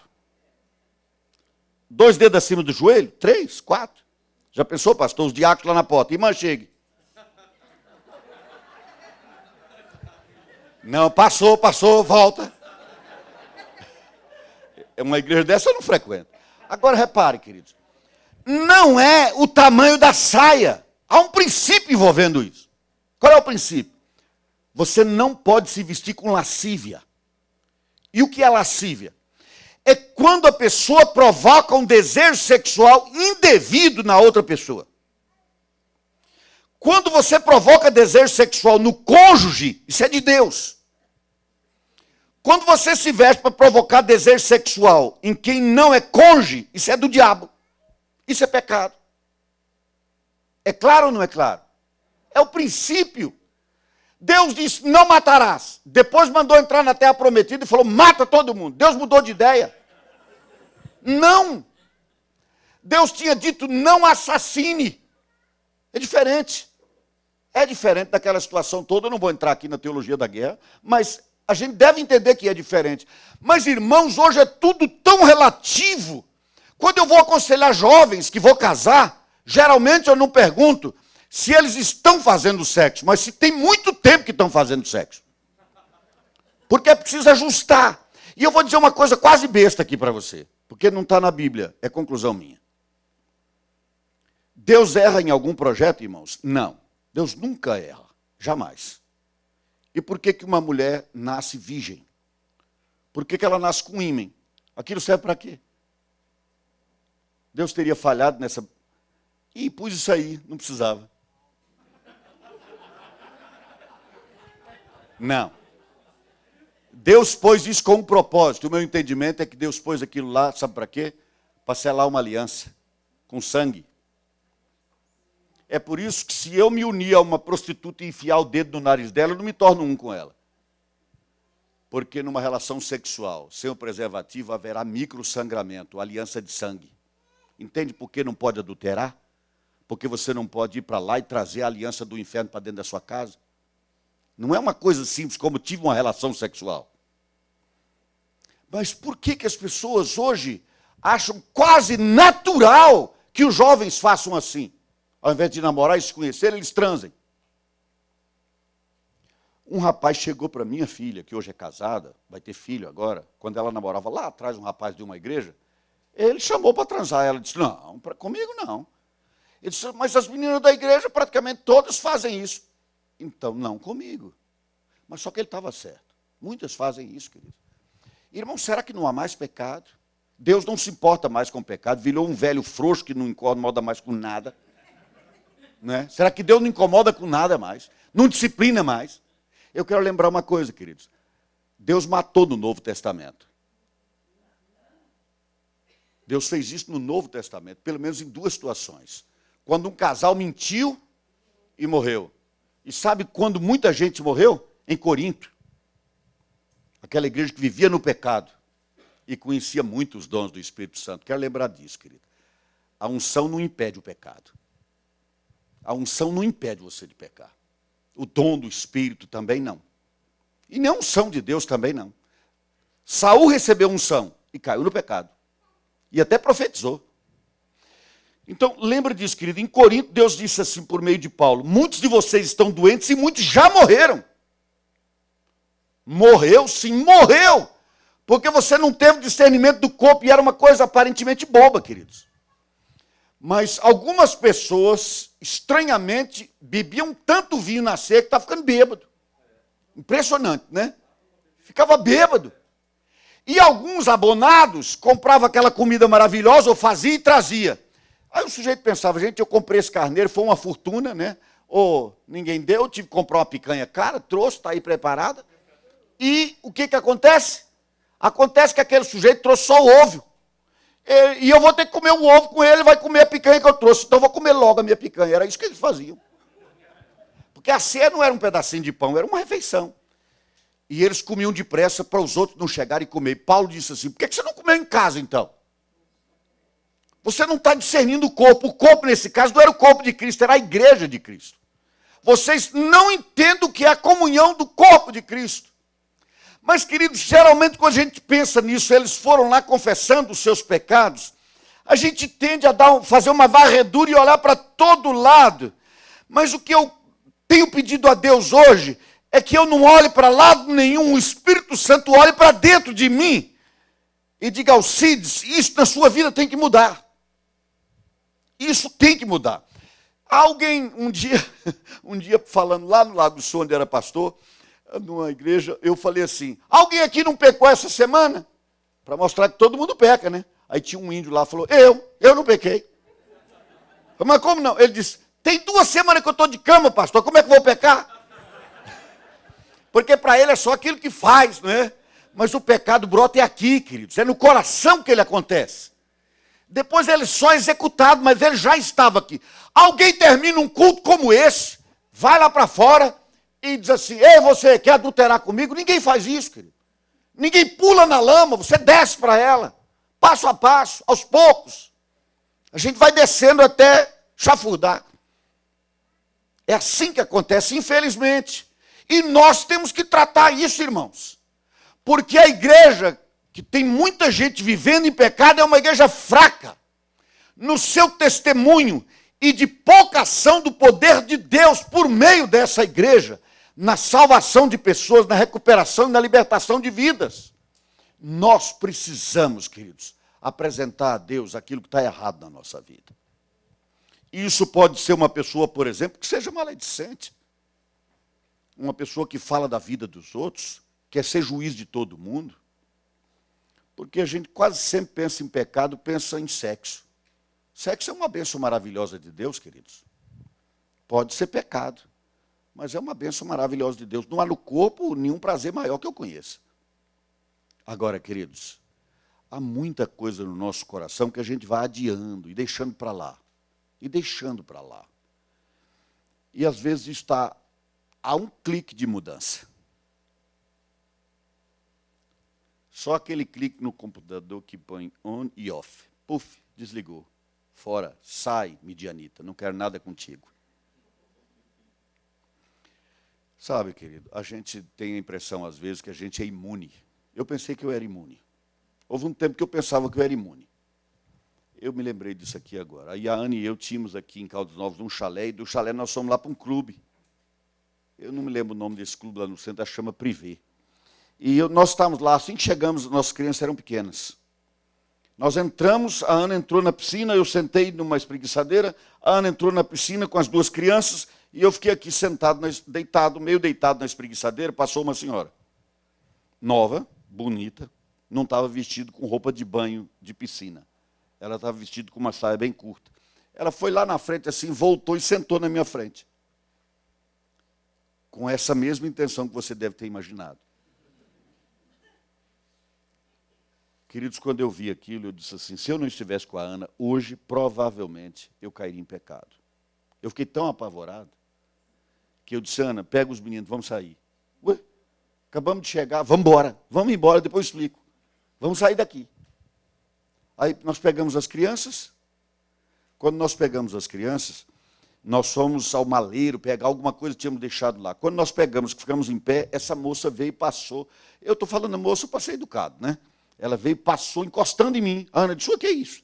2 dedos acima do joelho? 3, 4. Já pensou, pastor? Os diáconos lá na porta. Irmã, chegue. Não, passou, volta. É uma igreja dessa eu não frequento. Agora repare, queridos. Não é o tamanho da saia. Há um princípio envolvendo isso. Qual é o princípio? Você não pode se vestir com lascívia. E o que é lascívia? É quando a pessoa provoca um desejo sexual indevido na outra pessoa. Quando você provoca desejo sexual no cônjuge, isso é de Deus. Quando você se veste para provocar desejo sexual em quem não é cônjuge, isso é do diabo. Isso é pecado. É claro ou não é claro? É o princípio. Deus disse, não matarás. Depois mandou entrar na terra prometida e falou, mata todo mundo. Deus mudou de ideia. Não. Deus tinha dito, não assassine. É diferente. É diferente daquela situação toda. Eu não vou entrar aqui na teologia da guerra, mas a gente deve entender que é diferente. Mas, irmãos, hoje é tudo tão relativo. Quando eu vou aconselhar jovens que vou casar, geralmente eu não pergunto se eles estão fazendo sexo, mas se tem muito tempo que estão fazendo sexo. Porque é preciso ajustar. E eu vou dizer uma coisa quase besta aqui para você, porque não está na Bíblia, é conclusão minha. Deus erra em algum projeto, irmãos? Não. Deus nunca erra, jamais. E por que uma mulher nasce virgem? Por que ela nasce com ímen? Aquilo serve para quê? Deus teria falhado nessa... Ih, pus isso aí, não precisava. Não. Deus pôs isso com um propósito. O meu entendimento é que Deus pôs aquilo lá, sabe para quê? Para selar uma aliança com sangue. É por isso que se eu me unir a uma prostituta e enfiar o dedo no nariz dela, eu não me torno um com ela. Porque numa relação sexual, sem o preservativo, haverá microsangramento, aliança de sangue. Entende por que não pode adulterar? Porque você não pode ir para lá e trazer a aliança do inferno para dentro da sua casa. Não é uma coisa simples como tive uma relação sexual. Mas por que as pessoas hoje acham quase natural que os jovens façam assim? Ao invés de namorar e se conhecer, eles transem. Um rapaz chegou para minha filha, que hoje é casada, vai ter filho agora, quando ela namorava lá atrás, um rapaz de uma igreja, ele chamou para transar. Ela disse, não, comigo não. Ele disse, mas as meninas da igreja praticamente todas fazem isso. Então, não comigo. Mas só que ele estava certo. Muitas fazem isso, querido. Irmão, será que não há mais pecado? Deus não se importa mais com o pecado, virou um velho frouxo que não incomoda mais com nada. Né? Será que Deus não incomoda com nada mais? Não disciplina mais? Eu quero lembrar uma coisa, queridos. Deus matou no Novo Testamento. Deus fez isso no Novo Testamento, pelo menos em duas situações. Quando um casal mentiu e morreu. E sabe quando muita gente morreu? Em Corinto. Aquela igreja que vivia no pecado e conhecia muito os dons do Espírito Santo. Quero lembrar disso, querido. A unção não impede o pecado. A unção não impede você de pecar. O dom do Espírito também não. E nem a unção de Deus também não. Saul recebeu unção e caiu no pecado. E até profetizou. Então, lembra disso, querido. Em Corinto, Deus disse assim por meio de Paulo, muitos de vocês estão doentes e muitos já morreram. Morreu, sim, morreu. Porque você não teve discernimento do corpo e era uma coisa aparentemente boba, queridos. Mas algumas pessoas, estranhamente, bebiam tanto vinho na ceia que estava ficando bêbado. Impressionante, né? Ficava bêbado. E alguns abonados compravam aquela comida maravilhosa, ou fazia e trazia. Aí o sujeito pensava, gente, eu comprei esse carneiro, foi uma fortuna, né? Ou ninguém deu, eu tive que comprar uma picanha cara, trouxe, está aí preparada. E o que acontece? Acontece que aquele sujeito trouxe só o ovo. E eu vou ter que comer um ovo com ele, vai comer a picanha que eu trouxe. Então eu vou comer logo a minha picanha. Era isso que eles faziam. Porque a ceia não era um pedacinho de pão, era uma refeição. E eles comiam depressa para os outros não chegarem e comer. E Paulo disse assim, por que você não comeu em casa então? Você não está discernindo o corpo. O corpo, nesse caso, não era o corpo de Cristo, era a igreja de Cristo. Vocês não entendem o que é a comunhão do corpo de Cristo. Mas, queridos, geralmente quando a gente pensa nisso, eles foram lá confessando os seus pecados, a gente tende a fazer uma varredura e olhar para todo lado. Mas o que eu tenho pedido a Deus hoje é que eu não olhe para lado nenhum, o Espírito Santo olhe para dentro de mim e diga, Alcides, isso na sua vida tem que mudar. Isso tem que mudar. Alguém, um dia falando lá no Lago do Sul, onde era pastor, numa igreja, eu falei assim, alguém aqui não pecou essa semana? Para mostrar que todo mundo peca, né? Aí tinha um índio lá, falou, eu não pequei. Falei, mas como não? Ele disse, tem 2 semanas que eu estou de cama, pastor, como é que eu vou pecar? Porque para ele é só aquilo que faz, não é? Mas o pecado brota é aqui, queridos. É no coração que ele acontece. Depois ele só é executado, mas ele já estava aqui. Alguém termina um culto como esse, vai lá para fora e diz assim, ei, você quer adulterar comigo? Ninguém faz isso, querido. Ninguém pula na lama, você desce para ela. Passo a passo, aos poucos. A gente vai descendo até chafurdar. É assim que acontece, infelizmente. E nós temos que tratar isso, irmãos. Porque a igreja, que tem muita gente vivendo em pecado, é uma igreja fraca. No seu testemunho e de pouca ação do poder de Deus por meio dessa igreja, na salvação de pessoas, na recuperação e na libertação de vidas. Nós precisamos, queridos, apresentar a Deus aquilo que está errado na nossa vida. Isso pode ser uma pessoa, por exemplo, que seja maledicente. Uma pessoa que fala da vida dos outros, quer ser juiz de todo mundo. Porque a gente quase sempre pensa em pecado, pensa em sexo. Sexo é uma bênção maravilhosa de Deus, queridos. Pode ser pecado, mas é uma bênção maravilhosa de Deus. Não há no corpo nenhum prazer maior que eu conheça. Agora, queridos, há muita coisa no nosso coração que a gente vai adiando e deixando para lá. E deixando para lá. E às vezes está a um clique de mudança. Só aquele clique no computador que põe on e off. Puf, desligou. Fora, sai, midianita, não quero nada contigo. Sabe, querido, a gente tem a impressão às vezes que a gente é imune. Eu pensei que eu era imune. Houve um tempo que eu pensava que eu era imune. Eu me lembrei disso aqui agora. Aí a Ana e eu tínhamos aqui em Caldas Novas um chalé, e do chalé nós fomos lá para um clube. Eu não me lembro o nome desse clube lá no centro, chama Privé. E nós estávamos lá, assim que chegamos, nossas crianças eram pequenas. Nós entramos, a Ana entrou na piscina, eu sentei numa espreguiçadeira, a Ana entrou na piscina com as duas crianças, e eu fiquei aqui sentado, meio deitado na espreguiçadeira, passou uma senhora. Nova, bonita, não estava vestida com roupa de banho de piscina. Ela estava vestida com uma saia bem curta. Ela foi lá na frente assim, voltou e sentou na minha frente. Com essa mesma intenção que você deve ter imaginado. Queridos, quando eu vi aquilo, eu disse assim, se eu não estivesse com a Ana, hoje, provavelmente, eu cairia em pecado. Eu fiquei tão apavorado, que eu disse, Ana, pega os meninos, vamos sair. Ué, acabamos de chegar, vamos embora, depois eu explico. Vamos sair daqui. Aí nós pegamos as crianças. Quando nós pegamos as crianças, nós fomos ao maleiro pegar alguma coisa que tínhamos deixado lá. Quando nós pegamos, que ficamos em pé, essa moça veio e passou. Eu estou falando moça para ser educado, né? Ela veio e passou encostando em mim. A Ana disse, o que é isso?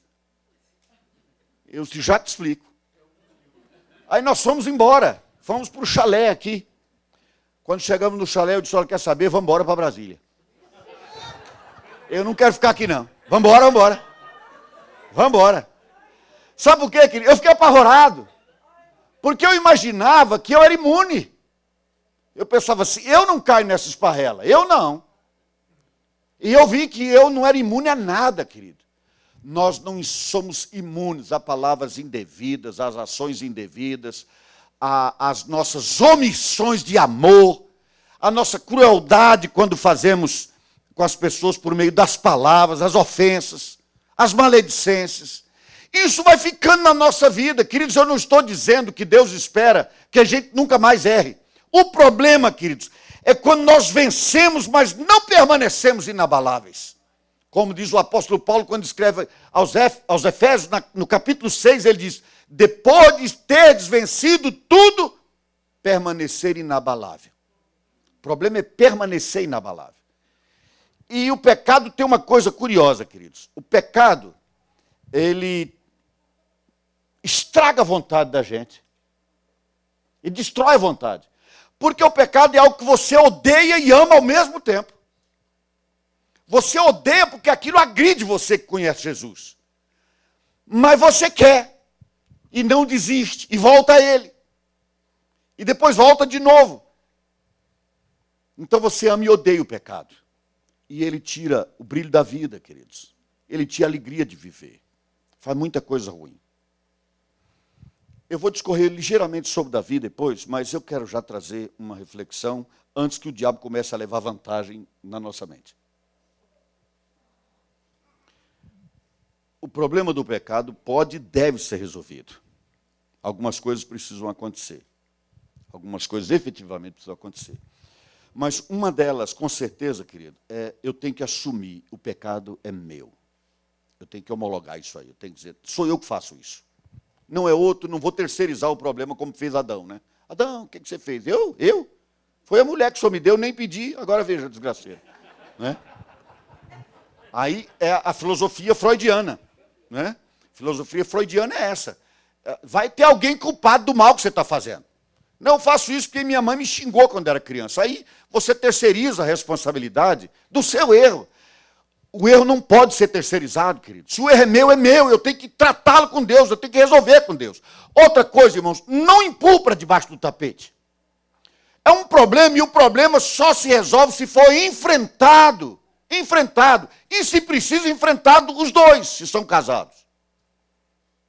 Eu disse, já te explico. Aí nós fomos embora. Fomos para o chalé aqui. Quando chegamos no chalé, eu disse, olha, quer saber? Vamos embora para Brasília. Eu não quero ficar aqui, não. Vamos embora. Vamos embora. Sabe por quê, querido? Eu fiquei apavorado. Porque eu imaginava que eu era imune. Eu pensava assim, eu não caio nessa esparrela. Eu não. E eu vi que eu não era imune a nada, querido. Nós não somos imunes a palavras indevidas, às ações indevidas, às nossas omissões de amor, a nossa crueldade quando fazemos com as pessoas por meio das palavras, as ofensas, as maledicências. Isso vai ficando na nossa vida. Queridos, eu não estou dizendo que Deus espera que a gente nunca mais erre. O problema, queridos, é quando nós vencemos, mas não permanecemos inabaláveis. Como diz o apóstolo Paulo quando escreve aos Efésios, no capítulo 6, ele diz, depois de teres vencido tudo, permanecer inabalável. O problema é permanecer inabalável. E o pecado tem uma coisa curiosa, queridos. O pecado, ele estraga a vontade da gente. E destrói a vontade. Porque o pecado é algo que você odeia e ama ao mesmo tempo. Você odeia porque aquilo agride você que conhece Jesus. Mas você quer. E não desiste. E volta a ele. E depois volta de novo. Então você ama e odeia o pecado. E ele tira o brilho da vida, queridos. Ele tira a alegria de viver. Faz muita coisa ruim. Eu vou discorrer ligeiramente sobre Davi depois, mas eu quero já trazer uma reflexão antes que o diabo comece a levar vantagem na nossa mente. o problema do pecado pode e deve ser resolvido. Algumas coisas precisam acontecer. Algumas coisas efetivamente precisam acontecer. Mas uma delas, com certeza, querido, eu tenho que assumir, o pecado é meu. Eu tenho que homologar isso aí. Eu tenho que dizer, sou eu que faço isso. Não é outro, não vou terceirizar o problema como fez Adão, né? Adão, o que você fez? Eu? Foi a mulher que o senhor me deu, nem pedi, agora veja, desgraceiro. Né? Aí é a filosofia freudiana. Né? Filosofia freudiana é essa. Vai ter alguém culpado do mal que você está fazendo. Não, eu faço isso porque minha mãe me xingou quando era criança. Aí você terceiriza a responsabilidade do seu erro. O erro não pode ser terceirizado, querido. Se o erro é meu, eu tenho que tratá-lo com Deus, eu tenho que resolver com Deus. Outra coisa, irmãos, não empurre para debaixo do tapete. É um problema e o problema só se resolve se for enfrentado. Enfrentado. E se precisa, enfrentado os dois, se são casados.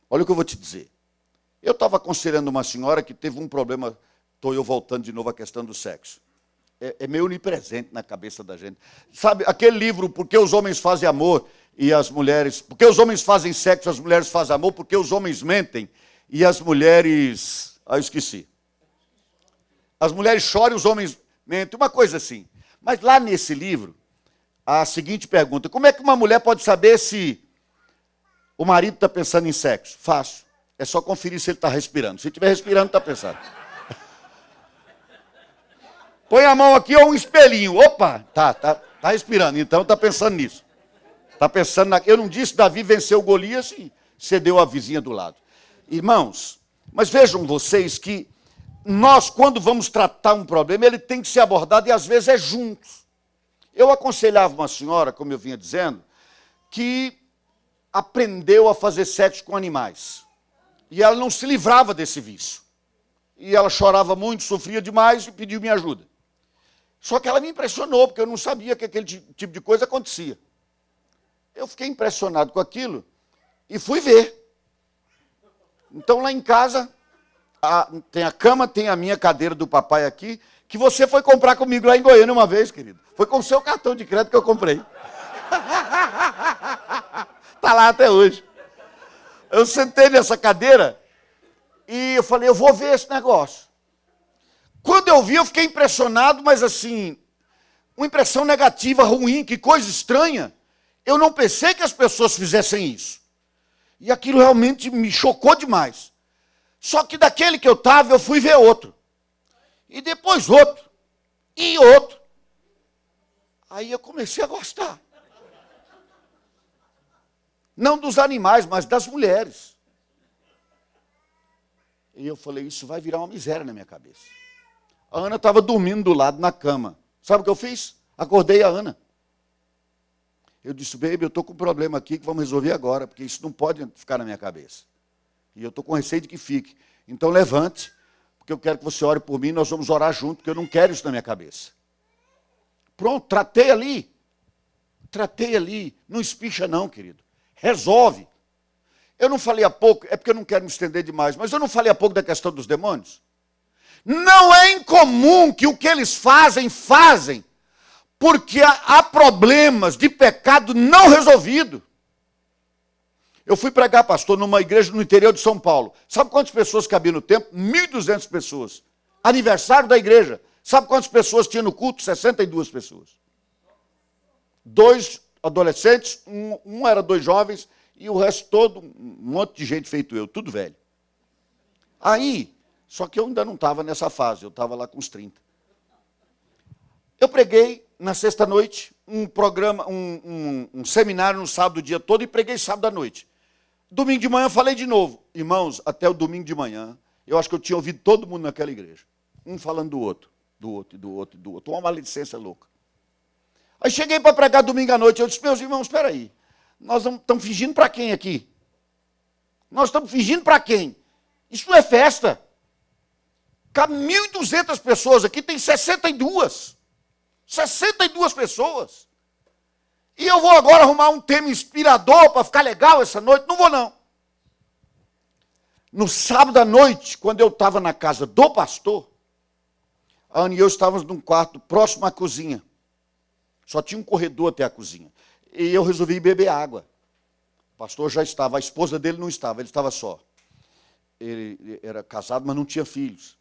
Olha o que eu vou te dizer. Eu estava aconselhando uma senhora que teve um problema, estou eu voltando de novo à questão do sexo. É meio onipresente na cabeça da gente. Sabe, aquele livro, Por que os homens fazem amor e as mulheres... Por que os homens fazem sexo e as mulheres fazem amor? Porque os homens mentem e as mulheres... eu esqueci. As mulheres choram e os homens mentem, uma coisa assim. Mas lá nesse livro, a seguinte pergunta: como é que uma mulher pode saber se o marido está pensando em sexo? Fácil. É só conferir se ele está respirando. Se estiver respirando, está pensando. Põe a mão aqui ou um espelhinho. Opa, tá respirando. Então está pensando nisso. Está pensando eu não disse Davi venceu Golias e cedeu a vizinha do lado. Irmãos, mas vejam vocês que nós, quando vamos tratar um problema, ele tem que ser abordado e às vezes é juntos. Eu aconselhava uma senhora, como eu vinha dizendo, que aprendeu a fazer sexo com animais. E ela não se livrava desse vício. E ela chorava muito, sofria demais e pediu minha ajuda. Só que ela me impressionou, porque eu não sabia que aquele tipo de coisa acontecia. Eu fiquei impressionado com aquilo e fui ver. Então, lá em casa, tem a cama, tem a minha cadeira do papai aqui, que você foi comprar comigo lá em Goiânia uma vez, querido. Foi com o seu cartão de crédito que eu comprei. Está lá até hoje. Eu sentei nessa cadeira e eu falei, eu vou ver esse negócio. Quando eu vi, eu fiquei impressionado, mas assim, uma impressão negativa, ruim, que coisa estranha. Eu não pensei que as pessoas fizessem isso. E aquilo realmente me chocou demais. Só que daquele que eu estava, eu fui ver outro. E depois outro. E outro. Aí eu comecei a gostar. Não dos animais, mas das mulheres. E eu falei, isso vai virar uma miséria na minha cabeça. A Ana estava dormindo do lado na cama. Sabe o que eu fiz? Acordei a Ana. Eu disse, baby, eu estou com um problema aqui que vamos resolver agora, porque isso não pode ficar na minha cabeça. E eu estou com receio de que fique. Então levante, porque eu quero que você ore por mim, nós vamos orar junto, porque eu não quero isso na minha cabeça. Pronto, tratei ali. Tratei ali. Não espicha não, querido. Resolve. Eu não falei há pouco, é porque eu não quero me estender demais, mas eu não falei há pouco da questão dos demônios? Não é incomum que o que eles fazem, porque há problemas de pecado não resolvido. Eu fui pregar, pastor, numa igreja no interior de São Paulo. Sabe quantas pessoas cabiam no templo? 1.200 pessoas. Aniversário da igreja. Sabe quantas pessoas tinha no culto? 62 pessoas. 2 adolescentes, um era 2 jovens, e o resto todo, um monte de gente feito eu, tudo velho. Aí, só que eu ainda não estava nessa fase, eu estava lá com uns 30. Eu preguei na sexta-noite um programa, um seminário no sábado o dia todo e preguei sábado à noite. Domingo de manhã eu falei de novo. Irmãos, até o domingo de manhã, eu acho que eu tinha ouvido todo mundo naquela igreja. Um falando do outro, do outro, do outro, do outro. Uma maledicência louca. Aí cheguei para pregar domingo à noite, eu disse, meus irmãos, espera aí. Nós estamos fingindo para quem aqui? Nós estamos fingindo para quem? Isso não é festa. Cabe 1.200 pessoas aqui, tem 62. 62 pessoas. E eu vou agora arrumar um tema inspirador para ficar legal essa noite? Não vou, não. No sábado à noite, quando eu estava na casa do pastor, a Ana e eu estávamos num quarto próximo à cozinha. Só tinha um corredor até a cozinha. E eu resolvi beber água. O pastor já estava, a esposa dele não estava, ele estava só. Ele era casado, mas não tinha filhos.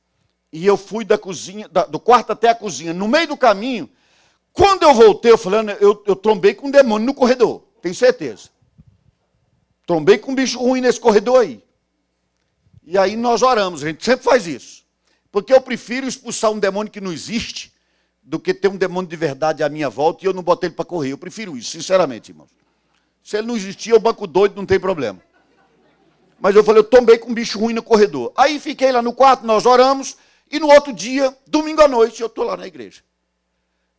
E eu fui da cozinha, do quarto até a cozinha. No meio do caminho, quando eu voltei, eu falando, eu trombei com um demônio no corredor, tenho certeza. Trombei com um bicho ruim nesse corredor aí. E aí nós oramos, a gente sempre faz isso. Porque eu prefiro expulsar um demônio que não existe do que ter um demônio de verdade à minha volta e eu não botar ele para correr. Eu prefiro isso, sinceramente, irmãos. Se ele não existia, o banco doido não tem problema. Mas eu falei, eu tombei com um bicho ruim no corredor. Aí fiquei lá no quarto, nós oramos, e no outro dia, domingo à noite, eu estou lá na igreja.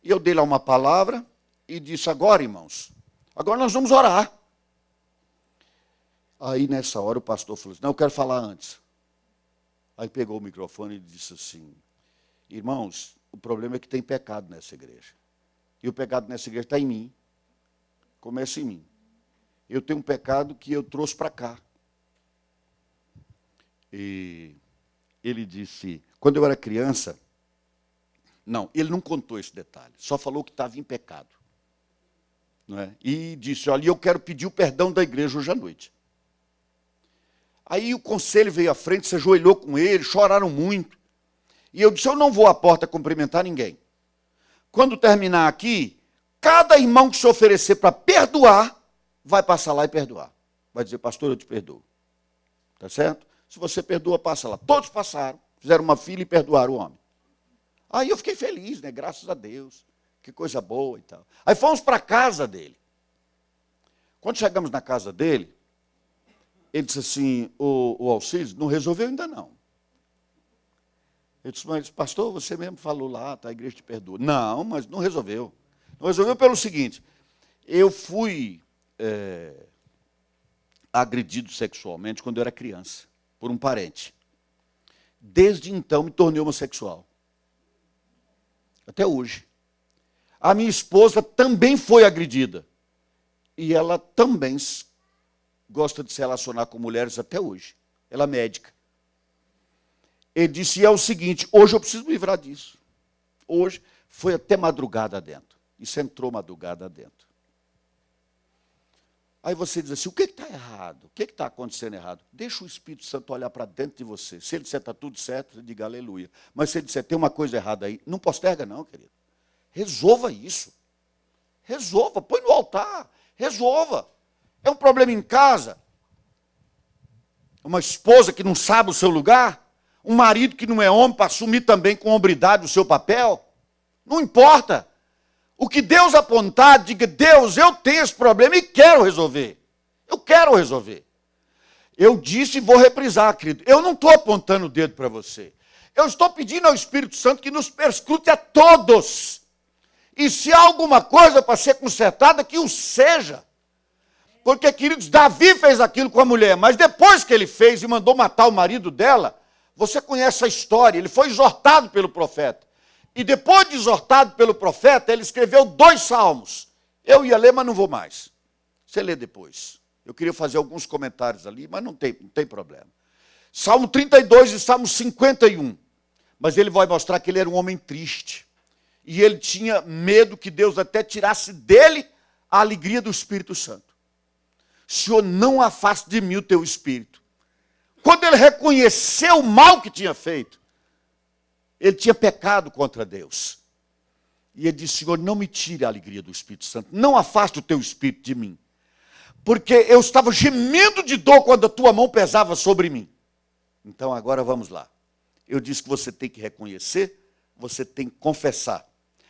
E eu dei lá uma palavra e disse, agora, irmãos, agora nós vamos orar. Aí, nessa hora, o pastor falou assim, não, eu quero falar antes. Aí pegou o microfone e disse assim, irmãos, o problema é que tem pecado nessa igreja. E o pecado nessa igreja está em mim. Começa em mim. Eu tenho um pecado que eu trouxe para cá. E ele disse, quando eu era criança, não, ele não contou esse detalhe, só falou que estava em pecado. Não é? E disse, olha, eu quero pedir o perdão da igreja hoje à noite. Aí o conselho veio à frente, se ajoelhou com ele, choraram muito. E eu disse, eu não vou à porta cumprimentar ninguém. Quando terminar aqui, cada irmão que se oferecer para perdoar, vai passar lá e perdoar. Vai dizer, pastor, eu te perdoo. Tá certo? Se você perdoa, passa lá. Todos passaram, fizeram uma fila e perdoaram o homem. Aí eu fiquei feliz, né? Graças a Deus. Que coisa boa e tal. Aí fomos para a casa dele. Quando chegamos na casa dele, ele disse assim, o Alcides, não resolveu ainda não. Eu disse, mas pastor, você mesmo falou lá, tá, a igreja te perdoa. Não, mas não resolveu. Não resolveu pelo seguinte, eu fui agredido sexualmente quando eu era criança, por um parente. Desde então me tornei homossexual. Até hoje. A minha esposa também foi agredida. E ela também gosta de se relacionar com mulheres até hoje. Ela é médica. Ele disse, é o seguinte, hoje eu preciso me livrar disso. Hoje foi até madrugada dentro. Isso entrou madrugada dentro. Aí você diz assim, o que está errado? O que está acontecendo errado? Deixa o Espírito Santo olhar para dentro de você. Se ele disser está tudo certo, você diga aleluia. Mas se ele disser tem uma coisa errada aí, não posterga não, querido. Resolva isso. Resolva, põe no altar. Resolva. É um problema em casa. Uma esposa que não sabe o seu lugar. Um marido que não é homem para assumir também com hombridade o seu papel. Não importa. O que Deus apontar, diga, Deus, eu tenho esse problema e quero resolver. Eu quero resolver. Eu disse e vou reprisar, querido. Eu não estou apontando o dedo para você. Eu estou pedindo ao Espírito Santo que nos perscrute a todos. E se há alguma coisa para ser consertada, que o seja. Porque, queridos, Davi fez aquilo com a mulher, mas depois que ele fez e mandou matar o marido dela, você conhece a história, ele foi exortado pelo profeta. E depois de exortado pelo profeta, ele escreveu 2 salmos. Eu ia ler, mas não vou mais. Você lê depois. Eu queria fazer alguns comentários ali, mas não tem problema. Salmo 32 e Salmo 51. Mas ele vai mostrar que ele era um homem triste. E ele tinha medo que Deus até tirasse dele a alegria do Espírito Santo. Senhor, não afaste de mim o teu Espírito. Quando ele reconheceu o mal que tinha feito, ele tinha pecado contra Deus. E ele disse, Senhor, não me tire a alegria do Espírito Santo. Não afaste o teu Espírito de mim. Porque eu estava gemendo de dor quando a tua mão pesava sobre mim. Então agora vamos lá. Eu disse que você tem que reconhecer, você tem que confessar.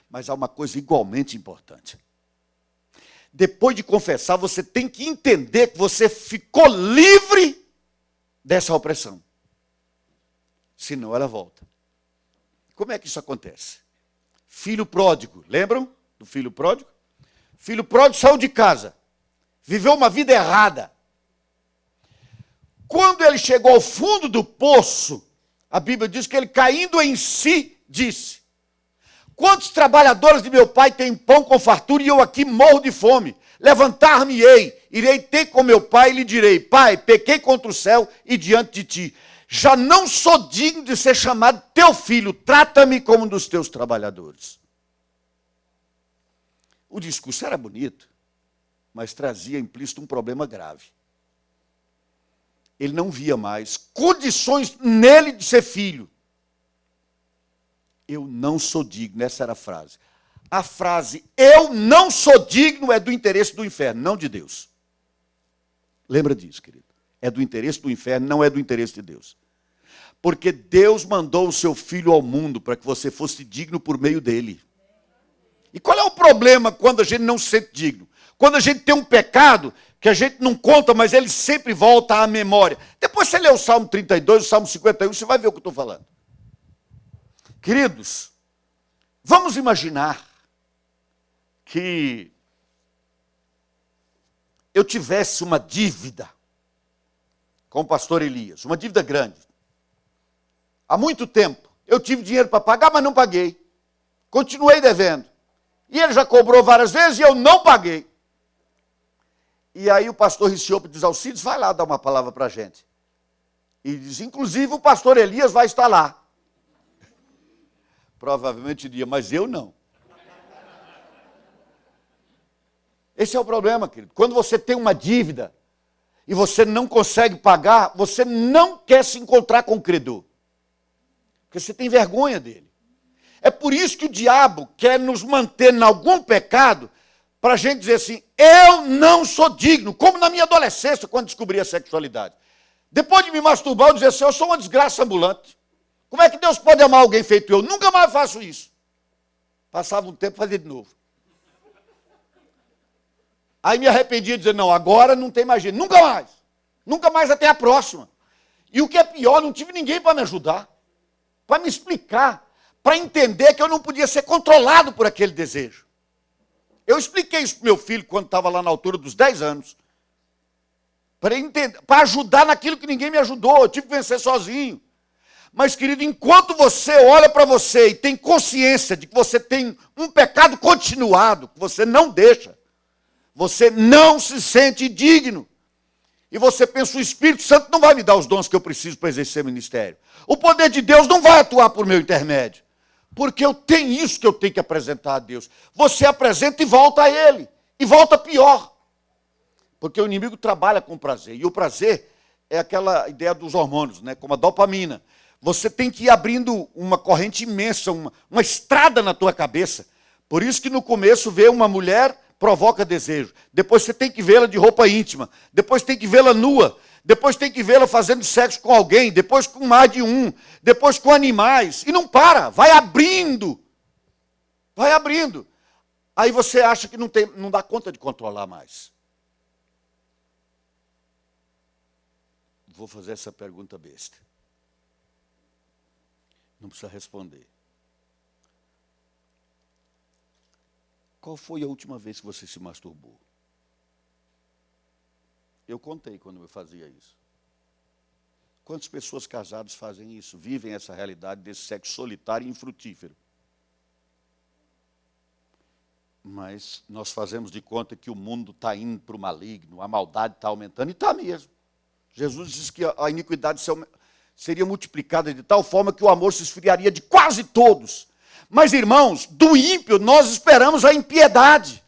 Mas há uma coisa igualmente importante. Depois de confessar, você tem que entender que você ficou livre dessa opressão. Senão ela volta. Como é que isso acontece? Filho pródigo, lembram do filho pródigo? Filho pródigo saiu de casa, viveu uma vida errada. Quando ele chegou ao fundo do poço, a Bíblia diz que ele, caindo em si, disse, quantos trabalhadores de meu pai têm pão com fartura e eu aqui morro de fome? Levantar-me-ei, irei ter com meu pai e lhe direi, pai, pequei contra o céu e diante de ti. Já não sou digno de ser chamado teu filho, trata-me como um dos teus trabalhadores. O discurso era bonito, mas trazia implícito um problema grave. ele não via mais condições nele de ser filho. Eu não sou digno, essa era a frase. A frase, eu não sou digno, é do interesse do inferno, não de Deus. Lembra disso, querido? É do interesse do inferno, não é do interesse de Deus. Porque Deus mandou o seu filho ao mundo para que você fosse digno por meio dele. E qual é o problema quando a gente não se sente digno? Quando a gente tem um pecado que a gente não conta, mas ele sempre volta à memória. Depois você lê o Salmo 32, o Salmo 51, você vai ver o que eu estou falando. Queridos, vamos imaginar que eu tivesse uma dívida com o pastor Elias, uma dívida grande. Há muito tempo, eu tive dinheiro para pagar, mas não paguei. Continuei devendo. E ele já cobrou várias vezes e eu não paguei. E aí o pastor Riciopo diz, Alcides, vai lá dar uma palavra para a gente. E diz, inclusive o pastor Elias vai estar lá. Provavelmente diria, mas eu não. Esse é o problema, querido. Quando você tem uma dívida e você não consegue pagar, você não quer se encontrar com o credor. Porque você tem vergonha dele. É por isso que o diabo quer nos manter em algum pecado, para a gente dizer assim, eu não sou digno, como na minha adolescência, quando descobri a sexualidade. Depois de me masturbar, eu dizia assim, eu sou uma desgraça ambulante. Como é que Deus pode amar alguém feito eu? Nunca mais faço isso. Passava um tempo, fazia de novo. Aí me arrependia de dizer, não, agora não tem mais jeito, nunca mais. Nunca mais até a próxima. E o que é pior, não tive ninguém para me ajudar, para me explicar, para entender que eu não podia ser controlado por aquele desejo. Eu expliquei isso para meu filho quando estava lá na altura dos 10 anos. Para ajudar naquilo que ninguém me ajudou, eu tive que vencer sozinho. Mas, querido, enquanto você olha para você e tem consciência de que você tem um pecado continuado, que você não deixa, você não se sente digno. E você pensa, o Espírito Santo não vai me dar os dons que eu preciso para exercer o ministério. O poder de Deus não vai atuar por meu intermédio. Porque eu tenho isso que eu tenho que apresentar a Deus. Você apresenta e volta a Ele. E volta pior. Porque o inimigo trabalha com prazer. E o prazer é aquela ideia dos hormônios, né? Como a dopamina. Você tem que ir abrindo uma corrente imensa, uma estrada na tua cabeça. Por isso que no começo ver uma mulher provoca desejo. Depois você tem que vê-la de roupa íntima. Depois tem que vê-la nua. Depois tem que vê-la fazendo sexo com alguém. Depois com mais de um. Depois com animais. E não para. Vai abrindo. Vai abrindo. Aí você acha que não dá conta de controlar mais. Vou fazer essa pergunta besta. Não precisa responder. Qual foi a última vez que você se masturbou? Eu contei quando eu fazia isso. Quantas pessoas casadas fazem isso? Vivem essa realidade desse sexo solitário e infrutífero. Mas nós fazemos de conta que o mundo está indo para o maligno, a maldade está aumentando, e está mesmo. Jesus disse que a iniquidade seria multiplicada de tal forma que o amor se esfriaria de quase todos. Mas, irmãos, do ímpio nós esperamos a impiedade.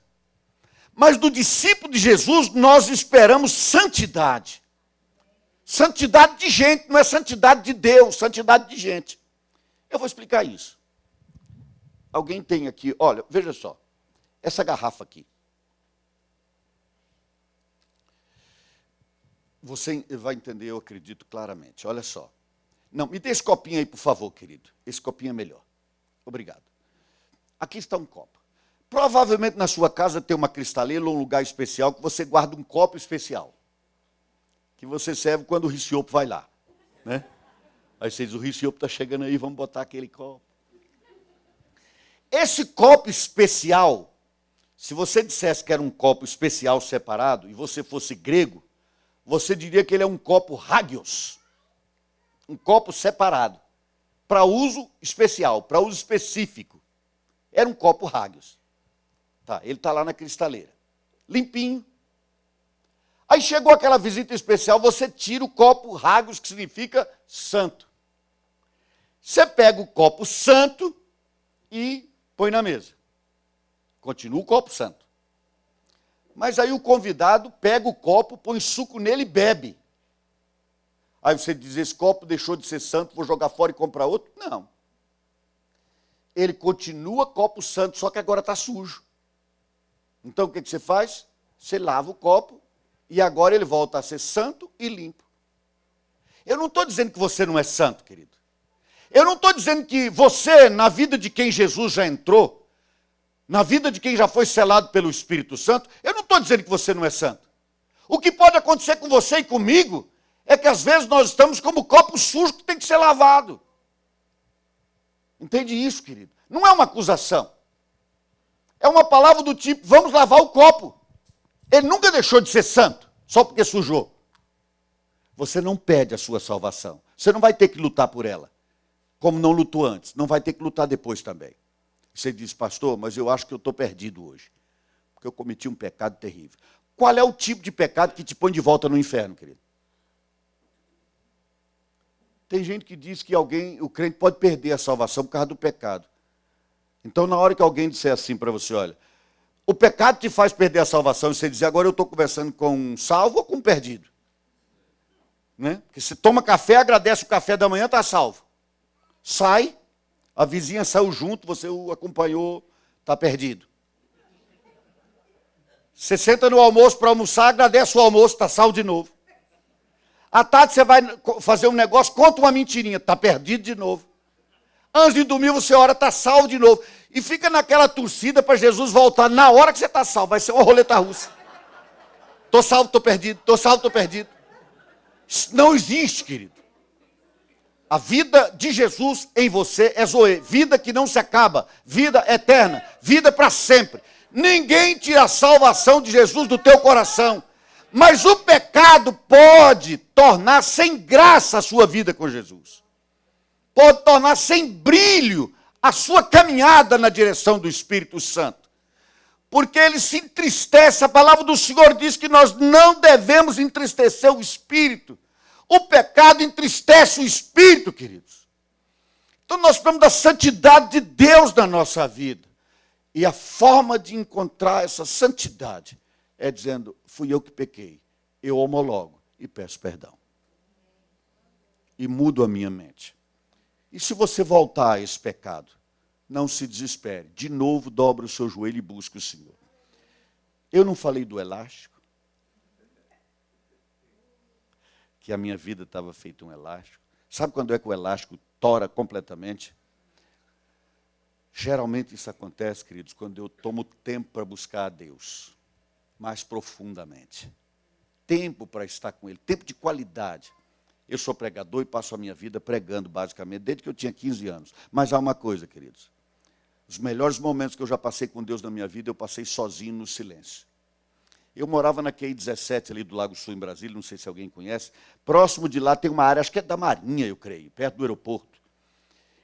Mas do discípulo de Jesus nós esperamos santidade. Santidade de gente, não é santidade de Deus, santidade de gente. Eu vou explicar isso. Alguém tem aqui, olha, veja só, essa garrafa aqui. Você vai entender, eu acredito claramente. Olha só. Não, me dê esse copinho aí, por favor, querido. Esse copinho é melhor. Obrigado. Aqui está um copo. Provavelmente na sua casa tem uma cristaleira ou um lugar especial que você guarda um copo especial. Que você serve quando o Riciopo vai lá. Né? Aí você diz, o Riciopo está chegando aí, vamos botar aquele copo. Esse copo especial, se você dissesse que era um copo especial separado, e você fosse grego, você diria que ele é um copo hagios. Um copo separado. Para uso especial, para uso específico. Era um copo hagios. Tá, ele está lá na cristaleira. Limpinho. Aí chegou aquela visita especial, você tira o copo hagios, que significa santo. Você pega o copo santo e põe na mesa. Continua o copo santo. Mas aí o convidado pega o copo, põe suco nele e bebe. Aí você diz, esse copo deixou de ser santo, vou jogar fora e comprar outro? Não. Ele continua copo santo, só que agora está sujo. Então o que você faz? Você lava o copo e agora ele volta a ser santo e limpo. Eu não estou dizendo que você não é santo, querido. Eu não estou dizendo que você, na vida de quem Jesus já entrou, na vida de quem já foi selado pelo Espírito Santo, eu não estou dizendo que você não é santo. O que pode acontecer com você e comigo é que às vezes nós estamos como copo sujo que tem que ser lavado. Entende isso, querido? Não é uma acusação. É uma palavra do tipo, vamos lavar o copo. Ele nunca deixou de ser santo, só porque sujou. Você não perde a sua salvação. Você não vai ter que lutar por ela, como não lutou antes. Não vai ter que lutar depois também. Você diz, pastor, mas eu acho que eu estou perdido hoje, porque eu cometi um pecado terrível. Qual é o tipo de pecado que te põe de volta no inferno, querido? Tem gente que diz que o crente pode perder a salvação por causa do pecado. Então, na hora que alguém disser assim para você, olha, o pecado te faz perder a salvação, e você dizer, agora eu estou conversando com um salvo ou com um perdido? Né? Porque você toma café, agradece o café da manhã, está salvo. Sai, a vizinha saiu junto, você o acompanhou, está perdido. Você senta no almoço para almoçar, agradece o almoço, está salvo de novo. À tarde você vai fazer um negócio, conta uma mentirinha, está perdido de novo. Antes de dormir você ora, está salvo de novo. E fica naquela torcida para Jesus voltar na hora que você está salvo. Vai ser uma roleta russa. Estou salvo, estou perdido, estou salvo, estou perdido. Isso não existe, querido. A vida de Jesus em você é Zoe. Vida que não se acaba. Vida eterna. Vida para sempre. Ninguém tira a salvação de Jesus do teu coração. Mas o pecado pode tornar sem graça a sua vida com Jesus. Pode tornar sem brilho a sua caminhada na direção do Espírito Santo. Porque ele se entristece. A palavra do Senhor diz que nós não devemos entristecer o Espírito. O pecado entristece o Espírito, queridos. Então nós precisamos da santidade de Deus na nossa vida. E a forma de encontrar essa santidade é dizendo, fui eu que pequei, eu homologo e peço perdão. E mudo a minha mente. E se você voltar a esse pecado, não se desespere. De novo, dobra o seu joelho e busque o Senhor. Eu não falei do elástico, que a minha vida estava feita um elástico. Sabe quando é que o elástico tora completamente? Geralmente isso acontece, queridos, quando eu tomo tempo para buscar a Deus, mais profundamente. Tempo para estar com Ele, tempo de qualidade. Eu sou pregador e passo a minha vida pregando, basicamente, desde que eu tinha 15 anos. Mas há uma coisa, queridos. Os melhores momentos que eu já passei com Deus na minha vida, eu passei sozinho no silêncio. Eu morava na QI 17, ali do Lago Sul, em Brasília, não sei se alguém conhece. Próximo de lá tem uma área, acho que é da Marinha, eu creio, perto do aeroporto.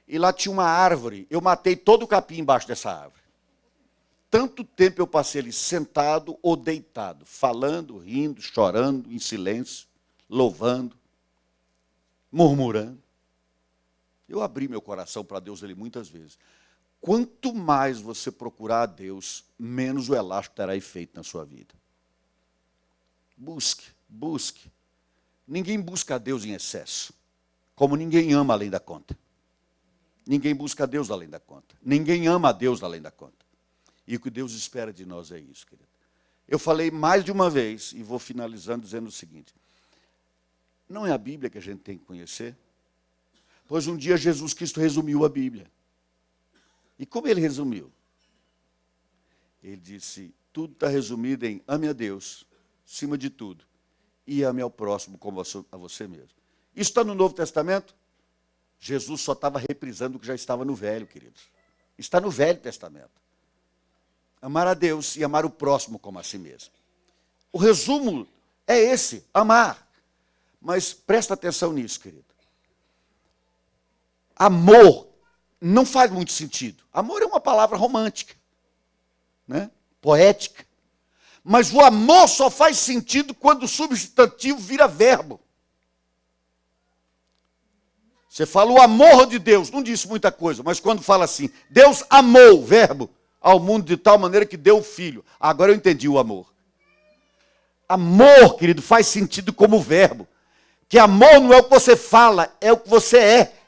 E lá tinha uma árvore, eu matei todo o capim embaixo dessa árvore. Tanto tempo eu passei ali sentado ou deitado, falando, rindo, chorando, em silêncio, louvando, murmurando. Eu abri meu coração para Deus ali muitas vezes. Quanto mais você procurar a Deus, menos o elástico terá efeito na sua vida. Busque, busque. Ninguém busca a Deus em excesso, como ninguém ama além da conta. Ninguém busca a Deus além da conta. Ninguém ama a Deus além da conta. E o que Deus espera de nós é isso, querido. Eu falei mais de uma vez, e vou finalizando dizendo o seguinte. Não é a Bíblia que a gente tem que conhecer? Pois um dia Jesus Cristo resumiu a Bíblia. E como ele resumiu? Ele disse, tudo está resumido em ame a Deus, acima de tudo, e ame ao próximo como a você mesmo. Isso está no Novo Testamento? Jesus só estava reprisando o que já estava no Velho, queridos. Está no Velho Testamento. Amar a Deus e amar o próximo como a si mesmo. O resumo é esse, amar. Mas presta atenção nisso, querido. Amor não faz muito sentido. Amor é uma palavra romântica, né? Poética. Mas o amor só faz sentido quando o substantivo vira verbo. Você fala o amor de Deus, não disse muita coisa, mas quando fala assim, Deus amou, verbo, ao mundo de tal maneira que deu o filho. Agora eu entendi o amor. Amor, querido, faz sentido como verbo, Que amor não é o que você fala, é o que você